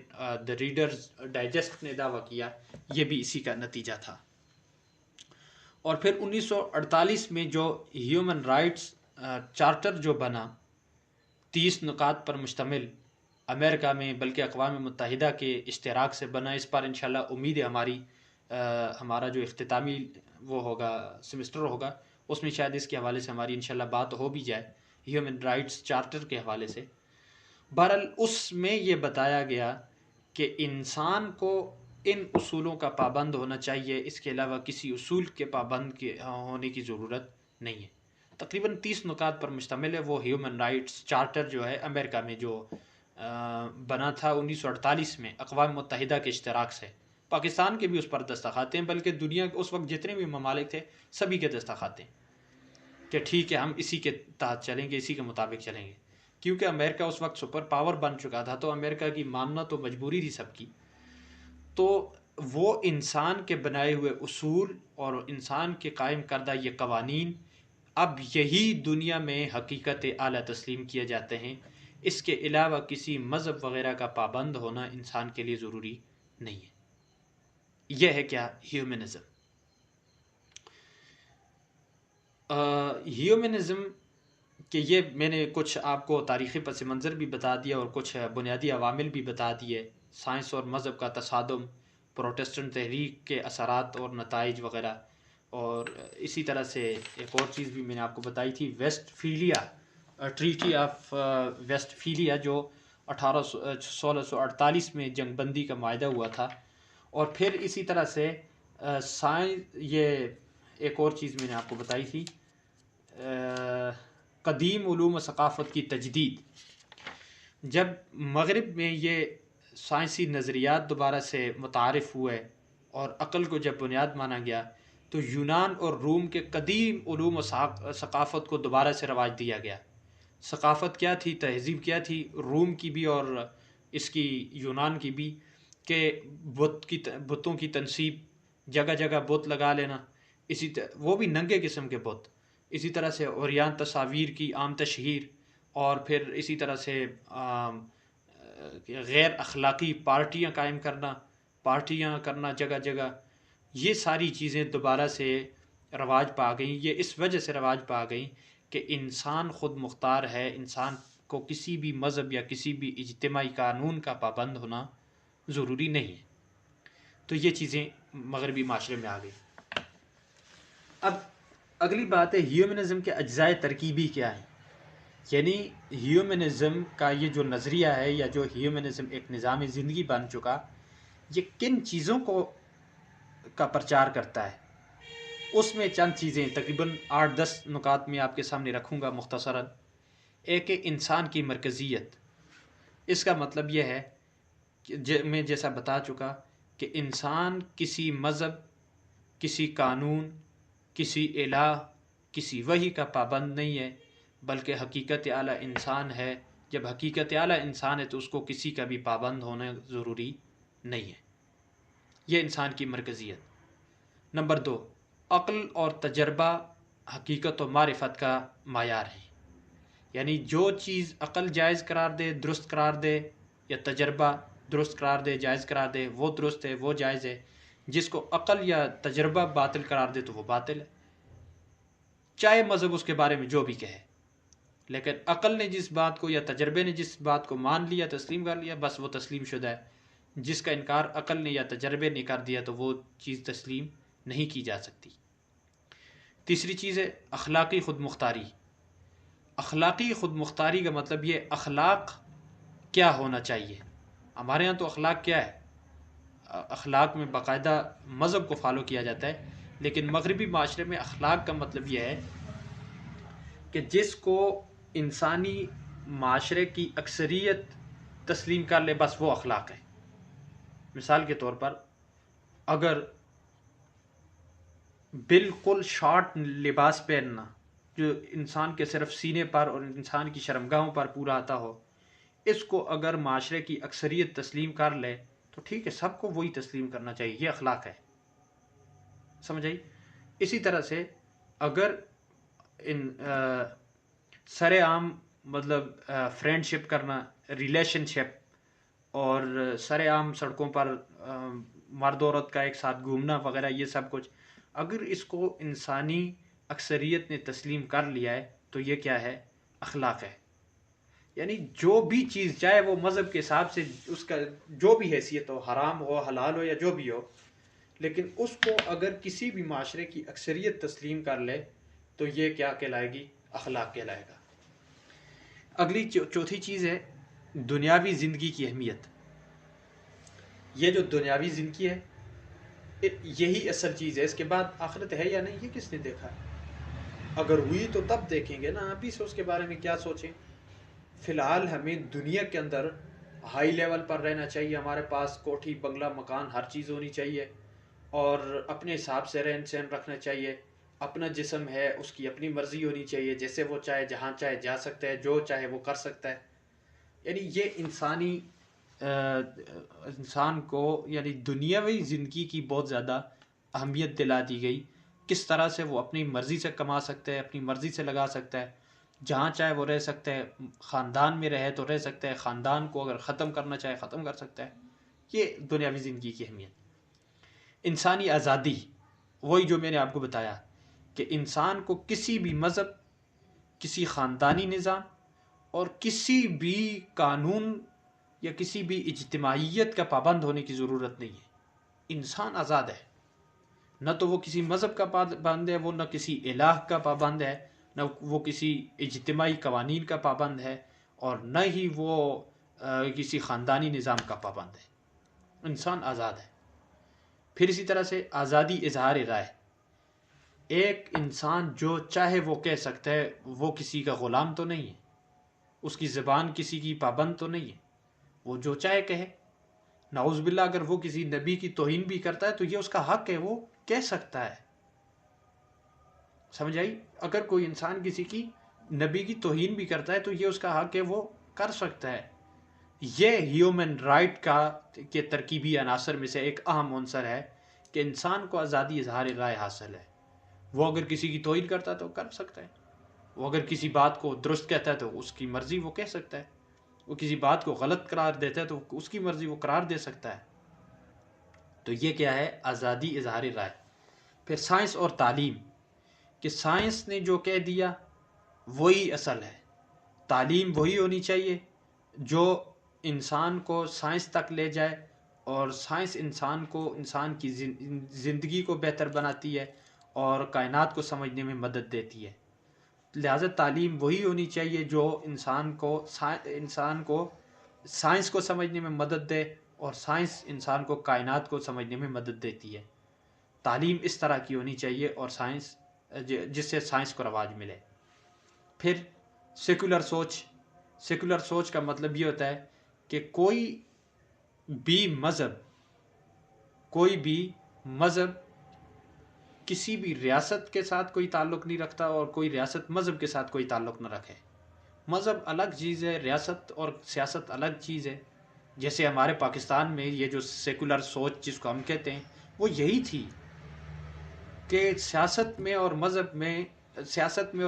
دا ریڈرز ڈائجسٹ نے دعویٰ کیا، یہ بھی اسی کا نتیجہ تھا۔ اور پھر 1948 میں جو ہیومن رائٹس چارٹر جو بنا، 30 نکات پر مشتمل، امریکہ میں بلکہ اقوام متحدہ کے اشتراک سے بنا، اس پر انشاءاللہ امید ہے ہمارا جو اختتامی وہ ہوگا سمسٹر ہوگا اس میں شاید اس کے حوالے سے ہماری انشاءاللہ بات ہو بھی جائے، ہیومن رائٹس چارٹر کے حوالے سے۔ بہرحال اس میں یہ بتایا گیا کہ انسان کو ان اصولوں کا پابند ہونا چاہیے، اس کے علاوہ کسی اصول کے پابند کے ہونے کی ضرورت نہیں ہے۔ تقریباً 30 نکات پر مشتمل ہے وہ ہیومن رائٹس چارٹر جو ہے امریکہ میں جو بنا تھا 1948 میں اقوام متحدہ کے اشتراک سے۔ پاکستان کے بھی اس پر دستخط ہیں، بلکہ دنیا کے اس وقت جتنے بھی ممالک تھے سبھی کے دستخط ہیں کہ ٹھیک ہے ہم اسی کے تحت چلیں گے، اسی کے مطابق چلیں گے، کیونکہ امریکہ اس وقت سپر پاور بن چکا تھا، تو امریکہ کی ماننا تو مجبوری تھی سب کی۔ تو وہ انسان کے بنائے ہوئے اصول اور انسان کے قائم کردہ یہ قوانین اب یہی دنیا میں حقیقت اعلیٰ تسلیم کیے جاتے ہیں۔ اس کے علاوہ کسی مذہب وغیرہ کا پابند ہونا انسان کے لیے ضروری نہیں ہے۔ یہ ہے کیا؟ ہیومنزم۔ ہیومنزم کہ یہ میں نے کچھ آپ کو تاریخی پس منظر بھی بتا دیا اور کچھ بنیادی عوامل بھی بتا دیے، سائنس اور مذہب کا تصادم، پروٹسٹنٹ تحریک کے اثرات اور نتائج وغیرہ، اور اسی طرح سے ایک اور چیز بھی میں نے آپ کو بتائی تھی، ویسٹ فیلیا، ٹریٹی آف ویسٹ فیلیا جو 1648 میں جنگ بندی کا معاہدہ ہوا تھا۔ اور پھر اسی طرح سے سائنس، یہ ایک اور چیز میں نے آپ کو بتائی تھی، قدیم علوم و ثقافت کی تجدید۔ جب مغرب میں یہ سائنسی نظریات دوبارہ سے متعارف ہوئے اور عقل کو جب بنیاد مانا گیا، تو یونان اور روم کے قدیم علوم و ثقافت کو دوبارہ سے رواج دیا گیا۔ ثقافت کیا تھی، تہذیب کیا تھی روم کی بھی اور اس کی یونان کی بھی، کہ بتوں کی تنصیب، جگہ جگہ بت لگا لینا، وہ بھی ننگے قسم کے بت، اسی طرح سے عریان تصاویر کی عام تشہیر، اور پھر اسی طرح سے غیر اخلاقی پارٹیاں قائم کرنا، پارٹیاں کرنا جگہ جگہ، یہ ساری چیزیں دوبارہ سے رواج پا گئیں۔ یہ اس وجہ سے رواج پا گئیں کہ انسان خود مختار ہے، انسان کو کسی بھی مذہب یا کسی بھی اجتماعی قانون کا پابند ہونا ضروری نہیں ہے۔ تو یہ چیزیں مغربی معاشرے میں آ گئی۔ اب اگلی بات ہے ہیومنزم کے اجزائے ترکیبی کیا ہیں، یعنی ہیومنزم کا یہ جو نظریہ ہے یا جو ہیومنزم ایک نظام زندگی بن چکا، یہ کن چیزوں کا پرچار کرتا ہے۔ اس میں چند چیزیں تقریباً 8-10 نکات میں آپ کے سامنے رکھوں گا مختصراً۔ ایک ہے انسان کی مرکزیت۔ اس کا مطلب یہ ہے کہ میں جیسا بتا چکا کہ انسان کسی مذہب، کسی قانون، کسی الہ، کسی وحی کا پابند نہیں ہے، بلکہ حقیقت اعلیٰ انسان ہے۔ جب حقیقت اعلیٰ انسان ہے تو اس کو کسی کا بھی پابند ہونا ضروری نہیں ہے۔ یہ انسان کی مرکزیت۔ نمبر 2، عقل اور تجربہ حقیقت و معرفت کا معیار ہے، یعنی جو چیز عقل جائز قرار دے، درست قرار دے، یا تجربہ درست قرار دے، جائز قرار دے، وہ درست ہے، وہ جائز ہے۔ جس کو عقل یا تجربہ باطل قرار دے تو وہ باطل ہے، چاہے مذہب اس کے بارے میں جو بھی کہے۔ لیکن عقل نے جس بات کو یا تجربے نے جس بات کو مان لیا، تسلیم کر لیا، بس وہ تسلیم شدہ ہے۔ جس کا انکار عقل نے یا تجربے نے کر دیا تو وہ چیز تسلیم نہیں کی جا سکتی۔ تیسری چیز ہے اخلاقی خود مختاری۔ اخلاقی خود مختاری کا مطلب یہ اخلاق کیا ہونا چاہیے۔ ہمارے ہاں تو اخلاق کیا ہے، اخلاق میں باقاعدہ مذہب کو فالو کیا جاتا ہے، لیکن مغربی معاشرے میں اخلاق کا مطلب یہ ہے کہ جس کو انسانی معاشرے کی اکثریت تسلیم کر لے بس وہ اخلاق ہے۔ مثال کے طور پر اگر بالکل شارٹ لباس پہننا جو انسان کے صرف سینے پر اور انسان کی شرمگاہوں پر پورا آتا ہو، اس کو اگر معاشرے کی اکثریت تسلیم کر لے تو ٹھیک ہے، سب کو وہی تسلیم کرنا چاہیے، یہ اخلاق ہے۔ سمجھ آئی؟ اسی طرح سے اگر سر عام مطلب فرینڈ شپ کرنا، ریلیشن شپ، اور سر عام سڑکوں پر مرد عورت کا ایک ساتھ گھومنا وغیرہ، یہ سب کچھ اگر اس کو انسانی اکثریت نے تسلیم کر لیا ہے تو یہ کیا ہے؟ اخلاق ہے۔ یعنی جو بھی چیز، چاہے وہ مذہب کے حساب سے اس کا جو بھی حیثیت ہو، حرام ہو، حلال ہو، یا جو بھی ہو، لیکن اس کو اگر کسی بھی معاشرے کی اکثریت تسلیم کر لے تو یہ کیا کہلائے گی؟ اخلاق کہلائے گا۔ اگلی چوتھی چیز ہے دنیاوی زندگی کی اہمیت۔ یہ جو دنیاوی زندگی ہے یہی اصل چیز ہے، اس کے بعد آخرت ہے یا نہیں یہ کس نے دیکھا ہے؟ اگر ہوئی تو تب دیکھیں گے نا، ابھی سے اس کے بارے میں کیا سوچیں؟ فی الحال ہمیں دنیا کے اندر ہائی لیول پر رہنا چاہیے، ہمارے پاس کوٹھی بنگلہ مکان ہر چیز ہونی چاہیے، اور اپنے حساب سے رہن سہن رکھنا چاہیے، اپنا جسم ہے اس کی اپنی مرضی ہونی چاہیے، جیسے وہ چاہے جہاں چاہے جا سکتا ہے، جو چاہے وہ کر سکتا ہے۔ یعنی یہ انسان کو یعنی دنیاوی زندگی کی بہت زیادہ اہمیت دلا دی گئی، کس طرح سے وہ اپنی مرضی سے کما سکتا ہے، اپنی مرضی سے لگا سکتا ہے، جہاں چاہے وہ رہ سکتا ہے، خاندان میں رہے تو رہ سکتا ہے، خاندان کو اگر ختم کرنا چاہے ختم کر سکتا ہے۔ یہ دنیاوی زندگی کی اہمیت۔ انسانی آزادی، وہی جو میں نے آپ کو بتایا کہ انسان کو کسی بھی مذہب، کسی خاندانی نظام اور کسی بھی قانون یا کسی بھی اجتماعیت کا پابند ہونے کی ضرورت نہیں ہے۔ انسان آزاد ہے، نہ تو وہ کسی مذہب کا پابند ہے، وہ نہ کسی الہ کا پابند ہے، نہ وہ کسی اجتماعی قوانین کا پابند ہے، اور نہ ہی وہ کسی خاندانی نظام کا پابند ہے۔ انسان آزاد ہے۔ پھر اسی طرح سے آزادی اظہار رائے، ایک انسان جو چاہے وہ کہہ سکتا ہے، وہ کسی کا غلام تو نہیں ہے، اس کی زبان کسی کی پابند تو نہیں ہے، وہ جو چاہے کہے۔ نعوذ باللہ اگر وہ کسی نبی کی توہین بھی کرتا ہے تو یہ اس کا حق ہے، وہ کہہ سکتا ہے۔ سمجھ آئی؟ اگر کوئی انسان کسی کی نبی کی توہین بھی کرتا ہے تو یہ اس کا حق ہے، وہ کر سکتا ہے۔ یہ ہیومن رائٹ کے ترکیبی عناصر میں سے ایک اہم عنصر ہے کہ انسان کو آزادی اظہار رائے حاصل ہے۔ وہ اگر کسی کی توہین کرتا ہے تو کر سکتا ہے، وہ اگر کسی بات کو درست کہتا ہے تو اس کی مرضی وہ کہہ سکتا ہے، وہ کسی بات کو غلط قرار دیتا ہے تو اس کی مرضی وہ قرار دے سکتا ہے۔ تو یہ کیا ہے؟ آزادی اظہار رائے۔ پھر سائنس اور تعلیم، کہ سائنس نے جو کہہ دیا وہی اصل ہے، تعلیم وہی ہونی چاہیے جو انسان کو سائنس تک لے جائے، اور سائنس انسان کی زندگی کو بہتر بناتی ہے اور کائنات کو سمجھنے میں مدد دیتی ہے۔ لہذا تعلیم وہی ہونی چاہیے جو انسان کو سائنس کو سمجھنے میں مدد دے، اور سائنس انسان کو کائنات کو سمجھنے میں مدد دیتی ہے۔ تعلیم اس طرح کی ہونی چاہیے، اور سائنس جس سے سائنس کو رواج ملے۔ پھر سیکولر سوچ کا مطلب یہ ہوتا ہے کہ کوئی بھی مذہب کسی بھی ریاست کے ساتھ کوئی تعلق نہیں رکھتا، اور کوئی ریاست مذہب کے ساتھ کوئی تعلق نہ رکھے۔ مذہب الگ چیز ہے، ریاست اور سیاست الگ چیز ہے۔ جیسے ہمارے پاکستان میں یہ جو سیکولر سوچ جس کو ہم کہتے ہیں، وہ یہی تھی کہ سیاست میں اور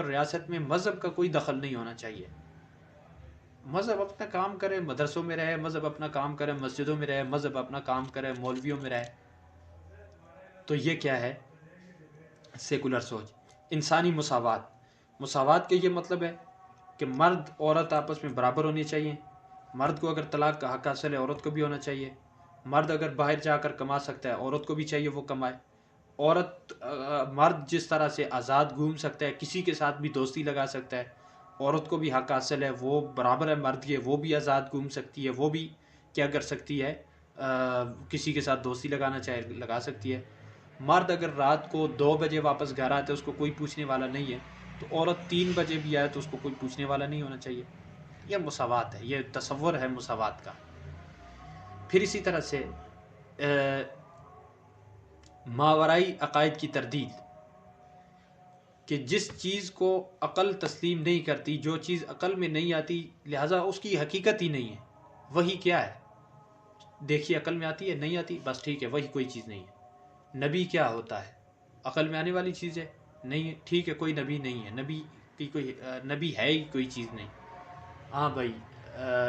ریاست میں مذہب کا کوئی دخل نہیں ہونا چاہیے۔ مذہب اپنا کام کرے، مدرسوں میں رہے، مذہب اپنا کام کرے، مسجدوں میں رہے، مذہب اپنا کام کرے، مولویوں میں رہے۔ تو یہ کیا ہے؟ سیکولر سوچ۔ انسانی مساوات کا یہ مطلب ہے کہ مرد عورت آپس میں برابر ہونی چاہیے۔ مرد کو اگر طلاق کا حق حاصل ہے، عورت کو بھی ہونا چاہیے۔ مرد اگر باہر جا کر کما سکتا ہے، عورت کو بھی چاہیے وہ کمائے۔ مرد جس طرح سے آزاد گھوم سکتا ہے، کسی کے ساتھ بھی دوستی لگا سکتا ہے، عورت کو بھی حق حاصل ہے، وہ برابر ہے مرد کے، وہ بھی آزاد گھوم سکتی ہے، وہ بھی کیا کر سکتی ہے؟ کسی کے ساتھ دوستی لگانا چاہے لگا سکتی ہے۔ مرد اگر رات کو 2 بجے واپس گھر آتا ہے، اس کو کوئی پوچھنے والا نہیں ہے، تو عورت 3 بجے بھی آئے تو اس کو کوئی پوچھنے والا نہیں ہونا چاہیے۔ یہ مساوات ہے، یہ تصور ہے مساوات کا۔ پھر اسی طرح سے ماورائی عقائد کی تردید، کہ جس چیز کو عقل تسلیم نہیں کرتی، جو چیز عقل میں نہیں آتی، لہٰذا اس کی حقیقت ہی نہیں ہے۔ وہی کیا ہے؟ دیکھیے عقل میں آتی ہے نہیں آتی، بس ٹھیک ہے، وہی کوئی چیز نہیں ہے۔ نبی کیا ہوتا ہے؟ عقل میں آنے والی چیز ہے؟ نہیں ہے، ٹھیک ہے، کوئی نبی نہیں ہے، نبی ہے ہی کوئی چیز نہیں۔ ہاں بھائی،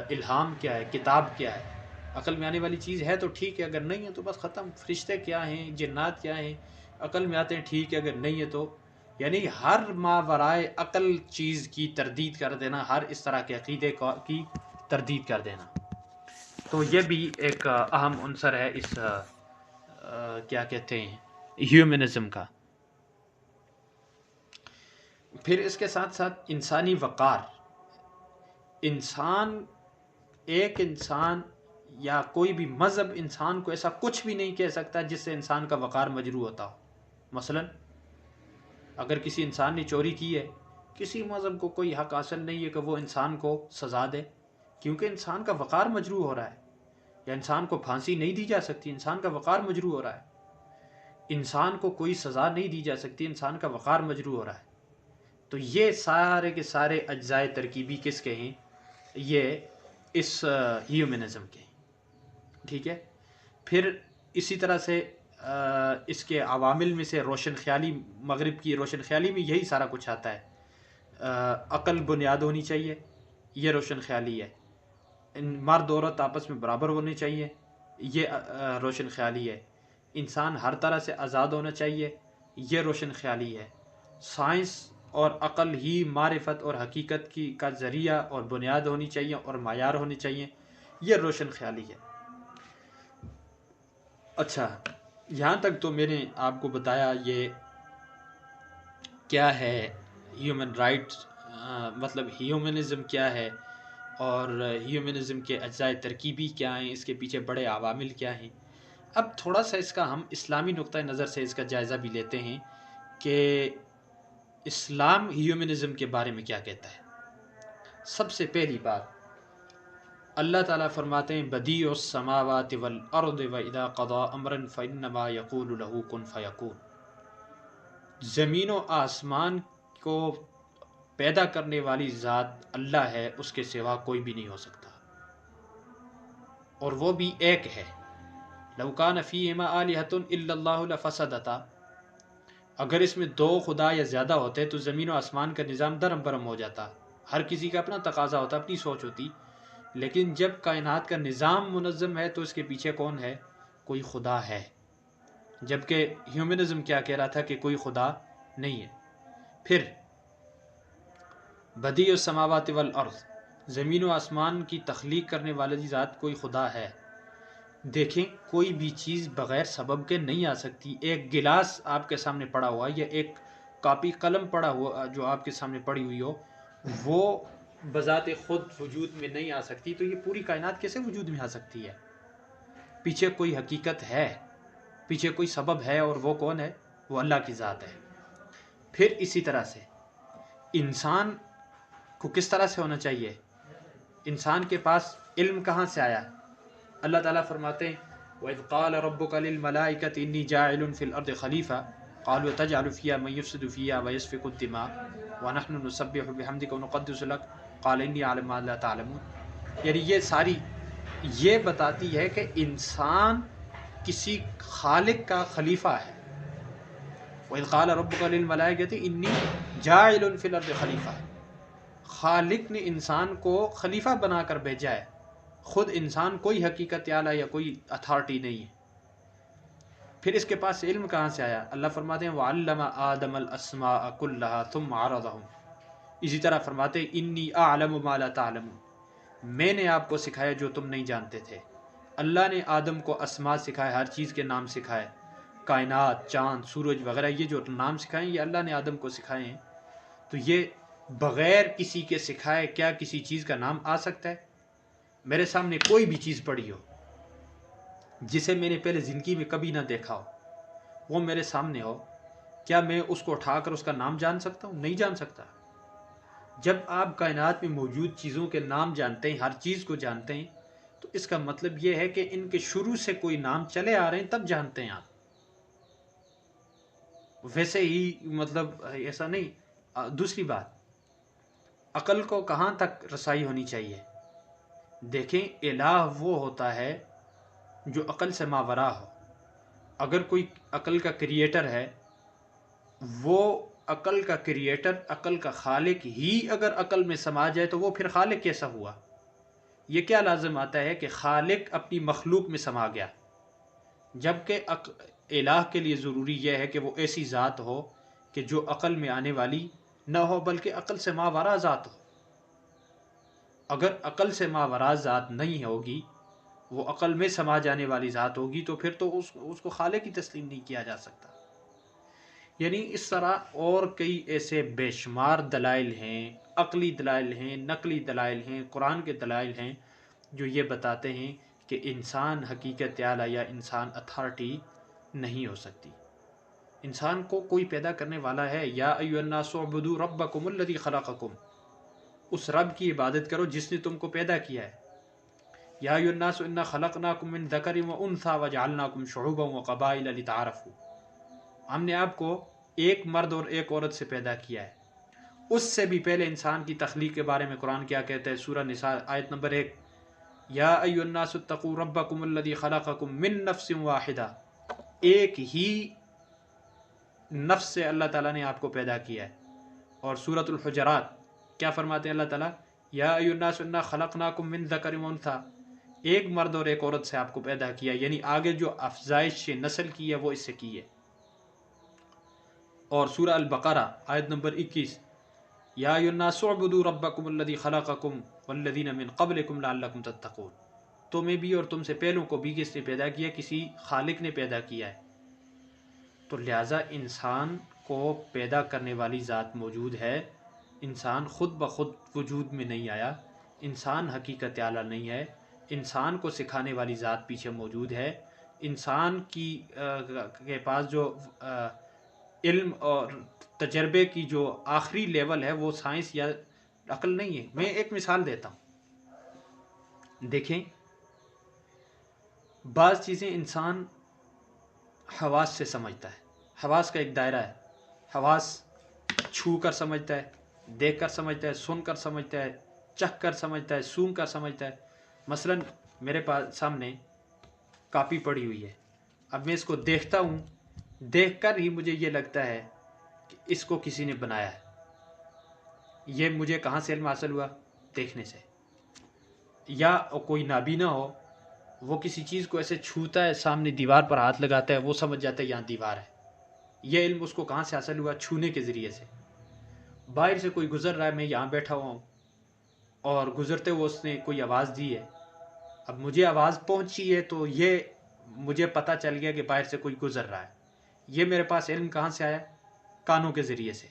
الہام کیا ہے؟ کتاب کیا ہے؟ عقل میں آنے والی چیز ہے تو ٹھیک ہے، اگر نہیں ہے تو بس ختم۔ فرشتے کیا ہیں، جنات کیا ہیں، عقل میں آتے ہیں ٹھیک ہے، اگر نہیں ہے تو یعنی ہر ماورائے عقل چیز کی تردید کر دینا، ہر اس طرح کے عقیدے کی تردید کر دینا۔ تو یہ بھی ایک اہم عنصر ہے اس کیا کہتے ہیں ہیومنزم کا۔ پھر اس کے ساتھ ساتھ انسانی وقار، ایک انسان یا کوئی بھی مذہب انسان کو ایسا کچھ بھی نہیں کہہ سکتا جس سے انسان کا وقار مجروح ہوتا ہو۔ مثلا اگر کسی انسان نے چوری کی ہے، کسی مذہب کو کوئی حق حاصل نہیں ہے کہ وہ انسان کو سزا دے، کیونکہ انسان کا وقار مجروح ہو رہا ہے، یا انسان کو پھانسی نہیں دی جا سکتی، انسان کا وقار مجروح ہو رہا ہے، انسان کو کوئی سزا نہیں دی جا سکتی، انسان کا وقار مجروح ہو رہا ہے۔ تو یہ سارے کے سارے اجزائے ترکیبی کس کے ہیں؟ یہ اس ہیومنزم کے، ٹھیک ہے۔ پھر اسی طرح سے اس کے عوامل میں سے روشن خیالی، مغرب کی روشن خیالی میں یہی سارا کچھ آتا ہے۔ عقل بنیاد ہونی چاہیے، یہ روشن خیالی ہے۔ مرد عورت آپس میں برابر ہونے چاہیے، یہ روشن خیالی ہے۔ انسان ہر طرح سے آزاد ہونا چاہیے، یہ روشن خیالی ہے۔ سائنس اور عقل ہی معرفت اور حقیقت کی کا ذریعہ اور بنیاد ہونی چاہیے اور معیار ہونی چاہیے، یہ روشن خیالی ہے۔ اچھا، یہاں تک تو میں نے آپ کو بتایا یہ کیا ہے ہیومن رائٹس، مطلب ہیومنزم کیا ہے اور ہیومنزم کے اجزاء ترکیبی کیا ہیں، اس کے پیچھے بڑے عوامل کیا ہیں۔ اب تھوڑا سا اس کا ہم اسلامی نقطہ نظر سے اس کا جائزہ بھی لیتے ہیں کہ اسلام ہیومنزم کے بارے میں کیا کہتا ہے۔ سب سے پہلی بات، اللہ تعالیٰ فرماتے ہیں بدیع السماوات والارض واذا قضى امرا فانما يقول له كن فيكون۔ زمین و آسمان کو پیدا کرنے والی ذات اللہ ہے، اس کے سوا کوئی بھی نہیں ہو سکتا، اور وہ بھی ایک ہے۔ لو کان فیہما آلہۃ الا اللہ لفسدتا، اگر اس میں دو خدا یا زیادہ ہوتے تو زمین و آسمان کا نظام درم برم ہو جاتا، ہر کسی کا اپنا تقاضا ہوتا، اپنی سوچ ہوتی۔ لیکن جب کائنات کا نظام منظم ہے تو اس کے پیچھے کون ہے؟ کوئی خدا ہے، جبکہ ہیومنزم کیا کہہ رہا تھا کہ کوئی خدا نہیں ہے۔ پھر بدیع السماوات والارض، زمین و آسمان کی تخلیق کرنے والی ذات کوئی خدا ہے۔ دیکھیں کوئی بھی چیز بغیر سبب کے نہیں آ سکتی۔ ایک گلاس آپ کے سامنے پڑا ہوا یا ایک کاپی قلم پڑا ہوا جو آپ کے سامنے پڑی ہوئی ہو، وہ بذات خود وجود میں نہیں آ سکتی، تو یہ پوری کائنات کیسے وجود میں آ سکتی ہے؟ پیچھے کوئی حقیقت ہے، پیچھے کوئی سبب ہے، اور وہ کون ہے؟ وہ اللہ کی ذات ہے۔ پھر اسی طرح سے انسان کو کس طرح سے ہونا چاہیے؟ انسان کے پاس علم کہاں سے آیا؟ اللہ تعالیٰ فرماتے ہیں وَإِذْ قَالَ رَبُّكَ لِلْمَلَائِكَةِ إِنِّي جَاعِلٌ فِي الْأَرْضِ خَلِيفَةً قَالُوا أَتَجْعَلُ فِيهَا مَن يُفْسِدُ فِيهَا وَيَسْفِكُ الدِّمَاءَ وَنَحْنُ نُسَبِّحُ بِحَمْدِكَ وَنُقَدِّسُ لَكَ قَالَ إِنِّي أَعْلَمُ مَا لَا تَعْلَمُونَ۔ یعنی یہ ساری یہ بتاتی ہے کہ انسان کسی خالق کا خلیفہ ہے۔ وَإِذْ قَالَ رَبُّكَ لِلْمَلَائِكَةِ إِنِّي جَاعِلٌ فِي الْأَرْضِ خَلِيفَةً، خالق نے انسان کو خلیفہ بنا کر بھیجا ہے، خود انسان کوئی حقیقت اعلیٰ یا کوئی اتھارٹی نہیں ہے۔ پھر اس کے پاس علم کہاں سے آیا؟ اللہ فرماتے ہیں وَعَلَّمَ آدَمَ الْأَسْمَاءَ كُلَّهَا ثُمَّ عَرَضَهُمْ۔ اسی طرح فرماتے ہیں اِنِّي أَعْلَمُ مَا لَا تَعْلَمُونَ، میں نے آپ کو سکھایا جو تم نہیں جانتے تھے۔ اللہ نے آدم کو اسماء سکھائے، ہر چیز کے نام سکھائے، کائنات، چاند، سورج وغیرہ، یہ جو نام سکھائے یہ اللہ نے آدم کو سکھائے ہیں۔ تو یہ بغیر کسی کے سکھائے کیا کسی چیز کا نام آ سکتا ہے؟ میرے سامنے کوئی بھی چیز پڑی ہو جسے میں نے پہلے زندگی میں کبھی نہ دیکھا ہو، وہ میرے سامنے ہو، کیا میں اس کو اٹھا کر اس کا نام جان سکتا ہوں؟ نہیں جان سکتا۔ جب آپ کائنات میں موجود چیزوں کے نام جانتے ہیں، ہر چیز کو جانتے ہیں، تو اس کا مطلب یہ ہے کہ ان کے شروع سے کوئی نام چلے آ رہے ہیں، تب جانتے ہیں آپ، ویسے ہی مطلب ایسا نہیں۔ دوسری بات، عقل کو کہاں تک رسائی ہونی چاہیے؟ دیکھیں الہ وہ ہوتا ہے جو عقل سے ماورا ہو۔ اگر کوئی عقل کا کریٹر ہے، وہ عقل کا کریٹر، عقل کا خالق ہی اگر عقل میں سما جائے تو وہ پھر خالق کیسا ہوا؟ یہ کیا لازم آتا ہے کہ خالق اپنی مخلوق میں سما گیا، جبکہ الہ کے لیے ضروری یہ ہے کہ وہ ایسی ذات ہو کہ جو عقل میں آنے والی نہ ہو بلکہ عقل سے ماورا ذات ہو۔ اگر عقل سے ماورا ذات نہیں ہوگی، وہ عقل میں سما جانے والی ذات ہوگی، تو پھر تو اس کو خالق ہی تسلیم نہیں کیا جا سکتا۔ یعنی اس طرح اور کئی ایسے بے شمار دلائل ہیں، عقلی دلائل ہیں، نقلی دلائل ہیں، قرآن کے دلائل ہیں جو یہ بتاتے ہیں کہ انسان حقیقت اعلیٰ یا انسان اتھارٹی نہیں ہو سکتی. انسان کو کوئی پیدا کرنے والا ہے. یا ایھا الناس اعبدوا ربکم الذی خلقکم، اس رب کی عبادت کرو جس نے تم کو پیدا کیا ہے. یا ایھا الناس انا خلقناکم من ذکر وانثی وجعلناکم شعوبا وقبائل لتعارفوا، ہم نے آپ کو ایک مرد اور ایک عورت سے پیدا کیا ہے. اس سے بھی پہلے انسان کی تخلیق کے بارے میں قرآن کیا کہتا ہے؟ سورہ نساء آیت نمبر 1، یا ایھا الناس اتقوا ربکم الذی خلقکم من نفس واحدہ، ایک ہی نفس سے اللہ تعالیٰ نے آپ کو پیدا کیا ہے. اور سورۃ الحجرات کیا فرماتے ہیں اللہ تعالیٰ؟ یا ایھا الناس انا خلقناکم من ذکر وانثی، ایک مرد اور ایک عورت سے آپ کو پیدا کیا. یعنی آگے جو افزائش نسل کی ہے وہ اس سے کی ہے. اور سورہ البقرہ آیت نمبر 21، یا ایھا الناس اعبدوا ربکم الذی خلقکم والذین من قبلکم لعلکم تتقون، تمہیں بھی اور تم سے پہلوں کو بھی کس نے پیدا کیا؟ کسی خالق نے پیدا کیا ہے. تو لہٰذا انسان کو پیدا کرنے والی ذات موجود ہے. انسان خود بخود وجود میں نہیں آیا. انسان حقیقت اعلیٰ نہیں ہے. انسان کو سکھانے والی ذات پیچھے موجود ہے. انسان کے پاس جو علم اور تجربے کی جو آخری لیول ہے وہ سائنس یا عقل نہیں ہے. میں ایک مثال دیتا ہوں. دیکھیں، بعض چیزیں انسان حواس سے سمجھتا ہے. حواس کا ایک دائرہ ہے. حواس چھو کر سمجھتا ہے، دیکھ کر سمجھتا ہے، سن کر سمجھتا ہے، چکھ کر سمجھتا ہے، سونگھ کر سمجھتا ہے. مثلا میرے پاس سامنے کاپی پڑی ہوئی ہے. اب میں اس کو دیکھتا ہوں، دیکھ کر ہی مجھے یہ لگتا ہے کہ اس کو کسی نے بنایا ہے. یہ مجھے کہاں سے علم حاصل ہوا؟ دیکھنے سے. یا کوئی نابینا ہو، وہ کسی چیز کو ایسے چھوتا ہے، سامنے دیوار پر ہاتھ لگاتا ہے، وہ سمجھ جاتا ہے یہاں دیوار ہے. یہ علم اس کو کہاں سے حاصل ہوا؟ چھونے کے ذریعے سے. باہر سے کوئی گزر رہا ہے، میں یہاں بیٹھا ہوا ہوں اور گزرتے ہوئے اس نے کوئی آواز دی ہے. اب مجھے آواز پہنچی ہے تو یہ مجھے پتہ چل گیا کہ باہر سے کوئی گزر رہا ہے. یہ میرے پاس علم کہاں سے آیا؟ کانوں کے ذریعے سے.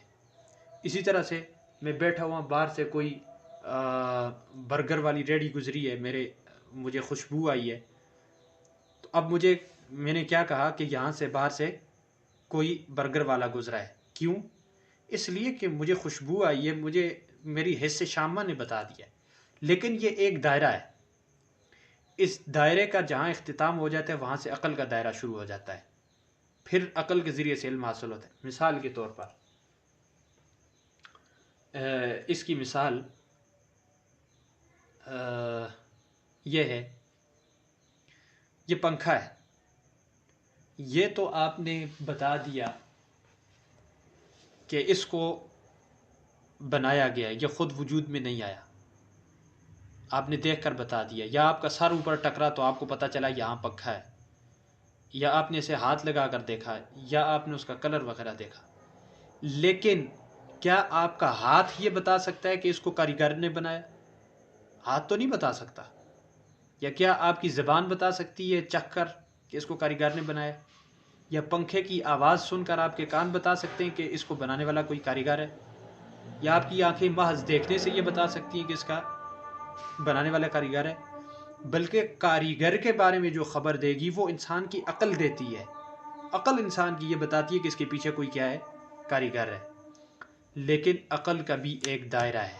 اسی طرح سے میں بیٹھا ہوا، باہر سے کوئی برگر والی ریڑھی گزری ہے، مجھے خوشبو آئی ہے. تو اب میں نے کیا کہا کہ یہاں سے باہر سے کوئی برگر والا گزرا ہے. کیوں؟ اس لیے کہ مجھے خوشبو آئی ہے، مجھے میری حس شامہ نے بتا دیا. لیکن یہ ایک دائرہ ہے. اس دائرے کا جہاں اختتام ہو جاتا ہے وہاں سے عقل کا دائرہ شروع ہو جاتا ہے. پھر عقل کے ذریعے سے علم حاصل ہوتا ہے. مثال کے طور پر اس کی مثال یہ ہے، یہ پنکھا ہے. یہ تو آپ نے بتا دیا کہ اس کو بنایا گیا ہے، یہ خود وجود میں نہیں آیا. آپ نے دیکھ کر بتا دیا. یا آپ کا سر اوپر ٹکرا تو آپ کو پتا چلا یہاں پنکھا ہے. یا آپ نے اسے ہاتھ لگا کر دیکھا، یا آپ نے اس کا کلر وغیرہ دیکھا. لیکن کیا آپ کا ہاتھ یہ بتا سکتا ہے کہ اس کو کاریگر نے بنایا؟ ہاتھ تو نہیں بتا سکتا. یا کیا آپ کی زبان بتا سکتی ہے چکھ کر کہ اس کو کاریگر نے بنایا؟ یا پنکھے کی آواز سن کر آپ کے کان بتا سکتے ہیں کہ اس کو بنانے والا کوئی کاریگر ہے؟ یا آپ کی آنکھیں محض دیکھنے سے یہ بتا سکتی ہیں کہ اس کا بنانے والا کاریگر ہے؟ بلکہ کاریگر کے بارے میں جو خبر دے گی وہ انسان کی عقل دیتی ہے. عقل انسان کی یہ بتاتی ہے کہ اس کے پیچھے کوئی کیا ہے؟ کاریگر ہے. لیکن عقل کا بھی ایک دائرہ ہے.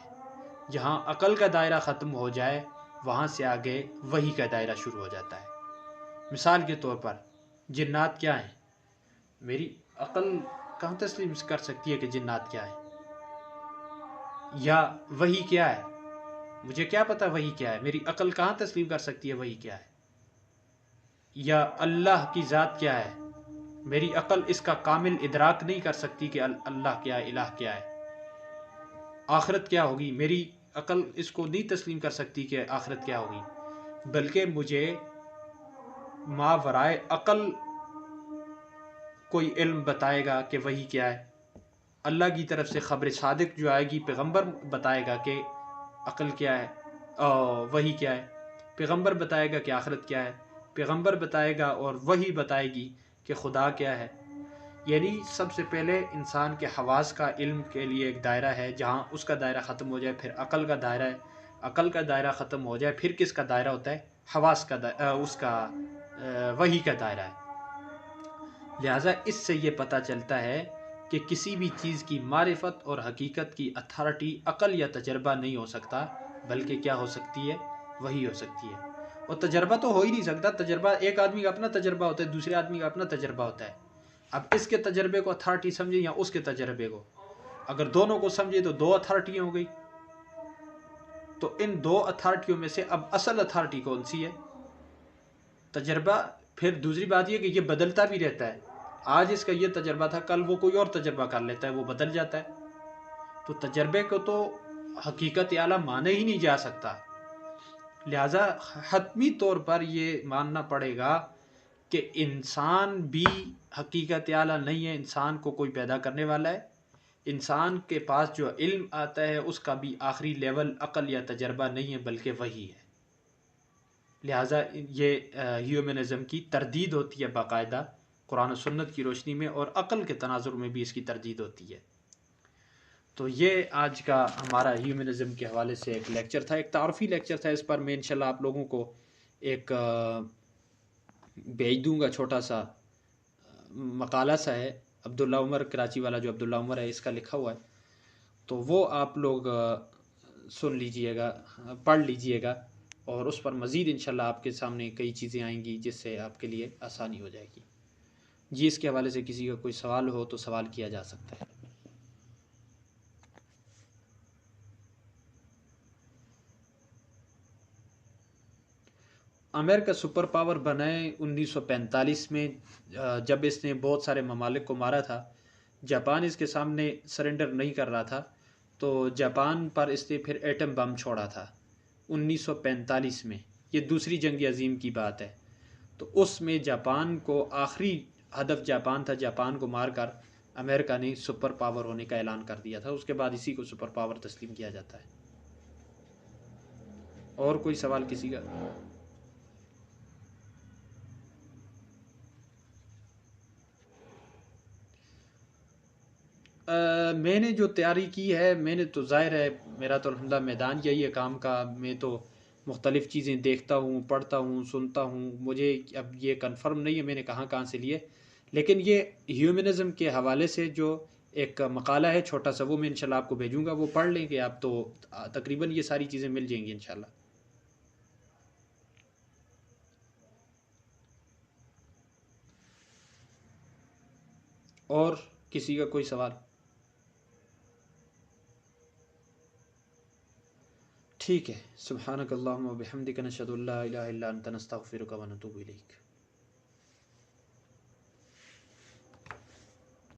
جہاں عقل کا دائرہ ختم ہو جائے وہاں سے آگے وحی کا دائرہ شروع ہو جاتا ہے. مثال کے طور پر جنات کیا ہیں؟ میری عقل کہاں تسلیم کر سکتی ہے کہ جنات کیا ہے؟ یا وحی کیا ہے؟ مجھے کیا پتا وحی کیا ہے؟ میری عقل کہاں تسلیم کر سکتی ہے وحی کیا ہے؟ یا اللہ کی ذات کیا ہے؟ میری عقل اس کا کامل ادراک نہیں کر سکتی کہ اللہ کیا ہے، الہ کیا ہے. آخرت کیا ہوگی؟ میری عقل اس کو نہیں تسلیم کر سکتی کہ آخرت کیا ہوگی. بلکہ مجھے ماورائے عقل کوئی علم بتائے گا کہ وحی کیا ہے. اللہ کی طرف سے خبر صادق جو آئے گی، پیغمبر بتائے گا کہ عقل کیا ہے، وحی کیا ہے. پیغمبر بتائے گا کہ آخرت کیا ہے. پیغمبر بتائے گا اور وحی بتائے گی کہ خدا کیا ہے. یعنی سب سے پہلے انسان کے حواس کا علم کے لیے ایک دائرہ ہے، جہاں اس کا دائرہ ختم ہو جائے پھر عقل کا دائرہ ہے. عقل کا دائرہ ختم ہو جائے پھر کس کا دائرہ ہوتا ہے؟ حواس کا اس کا وحی کا دائرہ ہے۔ لہٰذا اس سے یہ پتہ چلتا ہے کہ کسی بھی چیز کی معرفت اور حقیقت کی اتھارٹی عقل یا تجربہ نہیں ہو سکتا، بلکہ کیا ہو سکتی ہے؟ وہی ہو سکتی ہے۔ اور تجربہ تو ہو ہی نہیں سکتا، تجربہ ایک آدمی کا اپنا تجربہ ہوتا ہے، دوسرے آدمی کا اپنا تجربہ ہوتا ہے۔ اب اس کے تجربے کو اتھارٹی سمجھے یا اس کے تجربے کو، اگر دونوں کو سمجھے تو دو اتھارٹیاں ہو گئی۔ تو ان دو اتھارٹیوں میں سے اب اصل اتھارٹی کون سی ہے؟ تجربہ۔ پھر دوسری بات یہ کہ یہ بدلتا بھی رہتا ہے، آج اس کا یہ تجربہ تھا، کل وہ کوئی اور تجربہ کر لیتا ہے، وہ بدل جاتا ہے۔ تو تجربے کو تو حقیقت اعلیٰ مانے ہی نہیں جا سکتا، لہٰذا حتمی طور پر یہ ماننا پڑے گا کہ انسان بھی حقیقت اعلیٰ نہیں ہے، انسان کو کوئی پیدا کرنے والا ہے، انسان کے پاس جو علم آتا ہے اس کا بھی آخری لیول عقل یا تجربہ نہیں ہے بلکہ وہی ہے۔ لہٰذا یہ ہیومنزم کی تردید ہوتی ہے باقاعدہ قرآن و سنت کی روشنی میں، اور عقل کے تناظر میں بھی اس کی تردید ہوتی ہے۔ تو یہ آج کا ہمارا ہیومنزم کے حوالے سے ایک لیکچر تھا، ایک تعارفی لیکچر تھا۔ اس پر میں انشاءاللہ آپ لوگوں کو ایک بھیج دوں گا، چھوٹا سا مقالہ سا ہے عبداللہ عمر کراچی والا، جو عبداللہ عمر ہے اس کا لکھا ہوا ہے، تو وہ آپ لوگ سن لیجئے گا، پڑھ لیجئے گا، اور اس پر مزید انشاءاللہ آپ کے سامنے کئی چیزیں آئیں گی جس سے آپ کے لیے آسانی ہو جائے گی۔ جی اس کے حوالے سے کسی کا کوئی سوال ہو تو سوال کیا جا سکتا ہے۔ امریکہ سپر پاور بنائے 1945 میں، جب اس نے بہت سارے ممالک کو مارا تھا، جاپان اس کے سامنے سرنڈر نہیں کر رہا تھا، تو جاپان پر اس نے پھر ایٹم بم چھوڑا تھا 1945 میں۔ یہ دوسری جنگ عظیم کی بات ہے۔ تو اس میں جاپان کو آخری ہدف جاپان تھا، جاپان کو مار کر امریکہ نے سپر پاور ہونے کا اعلان کر دیا تھا، اس کے بعد اسی کو سپر پاور تسلیم کیا جاتا ہے۔ اور کوئی سوال کسی کا؟ میں نے جو تیاری کی ہے، میں نے تو ظاہر ہے میرا تو الحمدللہ میدان یہی ہے کام کا، میں تو مختلف چیزیں دیکھتا ہوں، پڑھتا ہوں، سنتا ہوں، مجھے اب یہ کنفرم نہیں ہے میں نے کہاں سے لیے، لیکن یہ ہیومنزم کے حوالے سے جو ایک مقالہ ہے چھوٹا سا، وہ میں انشاءاللہ آپ کو بھیجوں گا، وہ پڑھ لیں گے آپ تو تقریباً یہ ساری چیزیں مل جائیں گی انشاءاللہ۔ اور کسی کا کوئی سوال؟ ٹھیک ہے، سبحانک اللہم و بحمدک، نشہد ان لا الہ الا انت، نستغفرک و نتوب الیک۔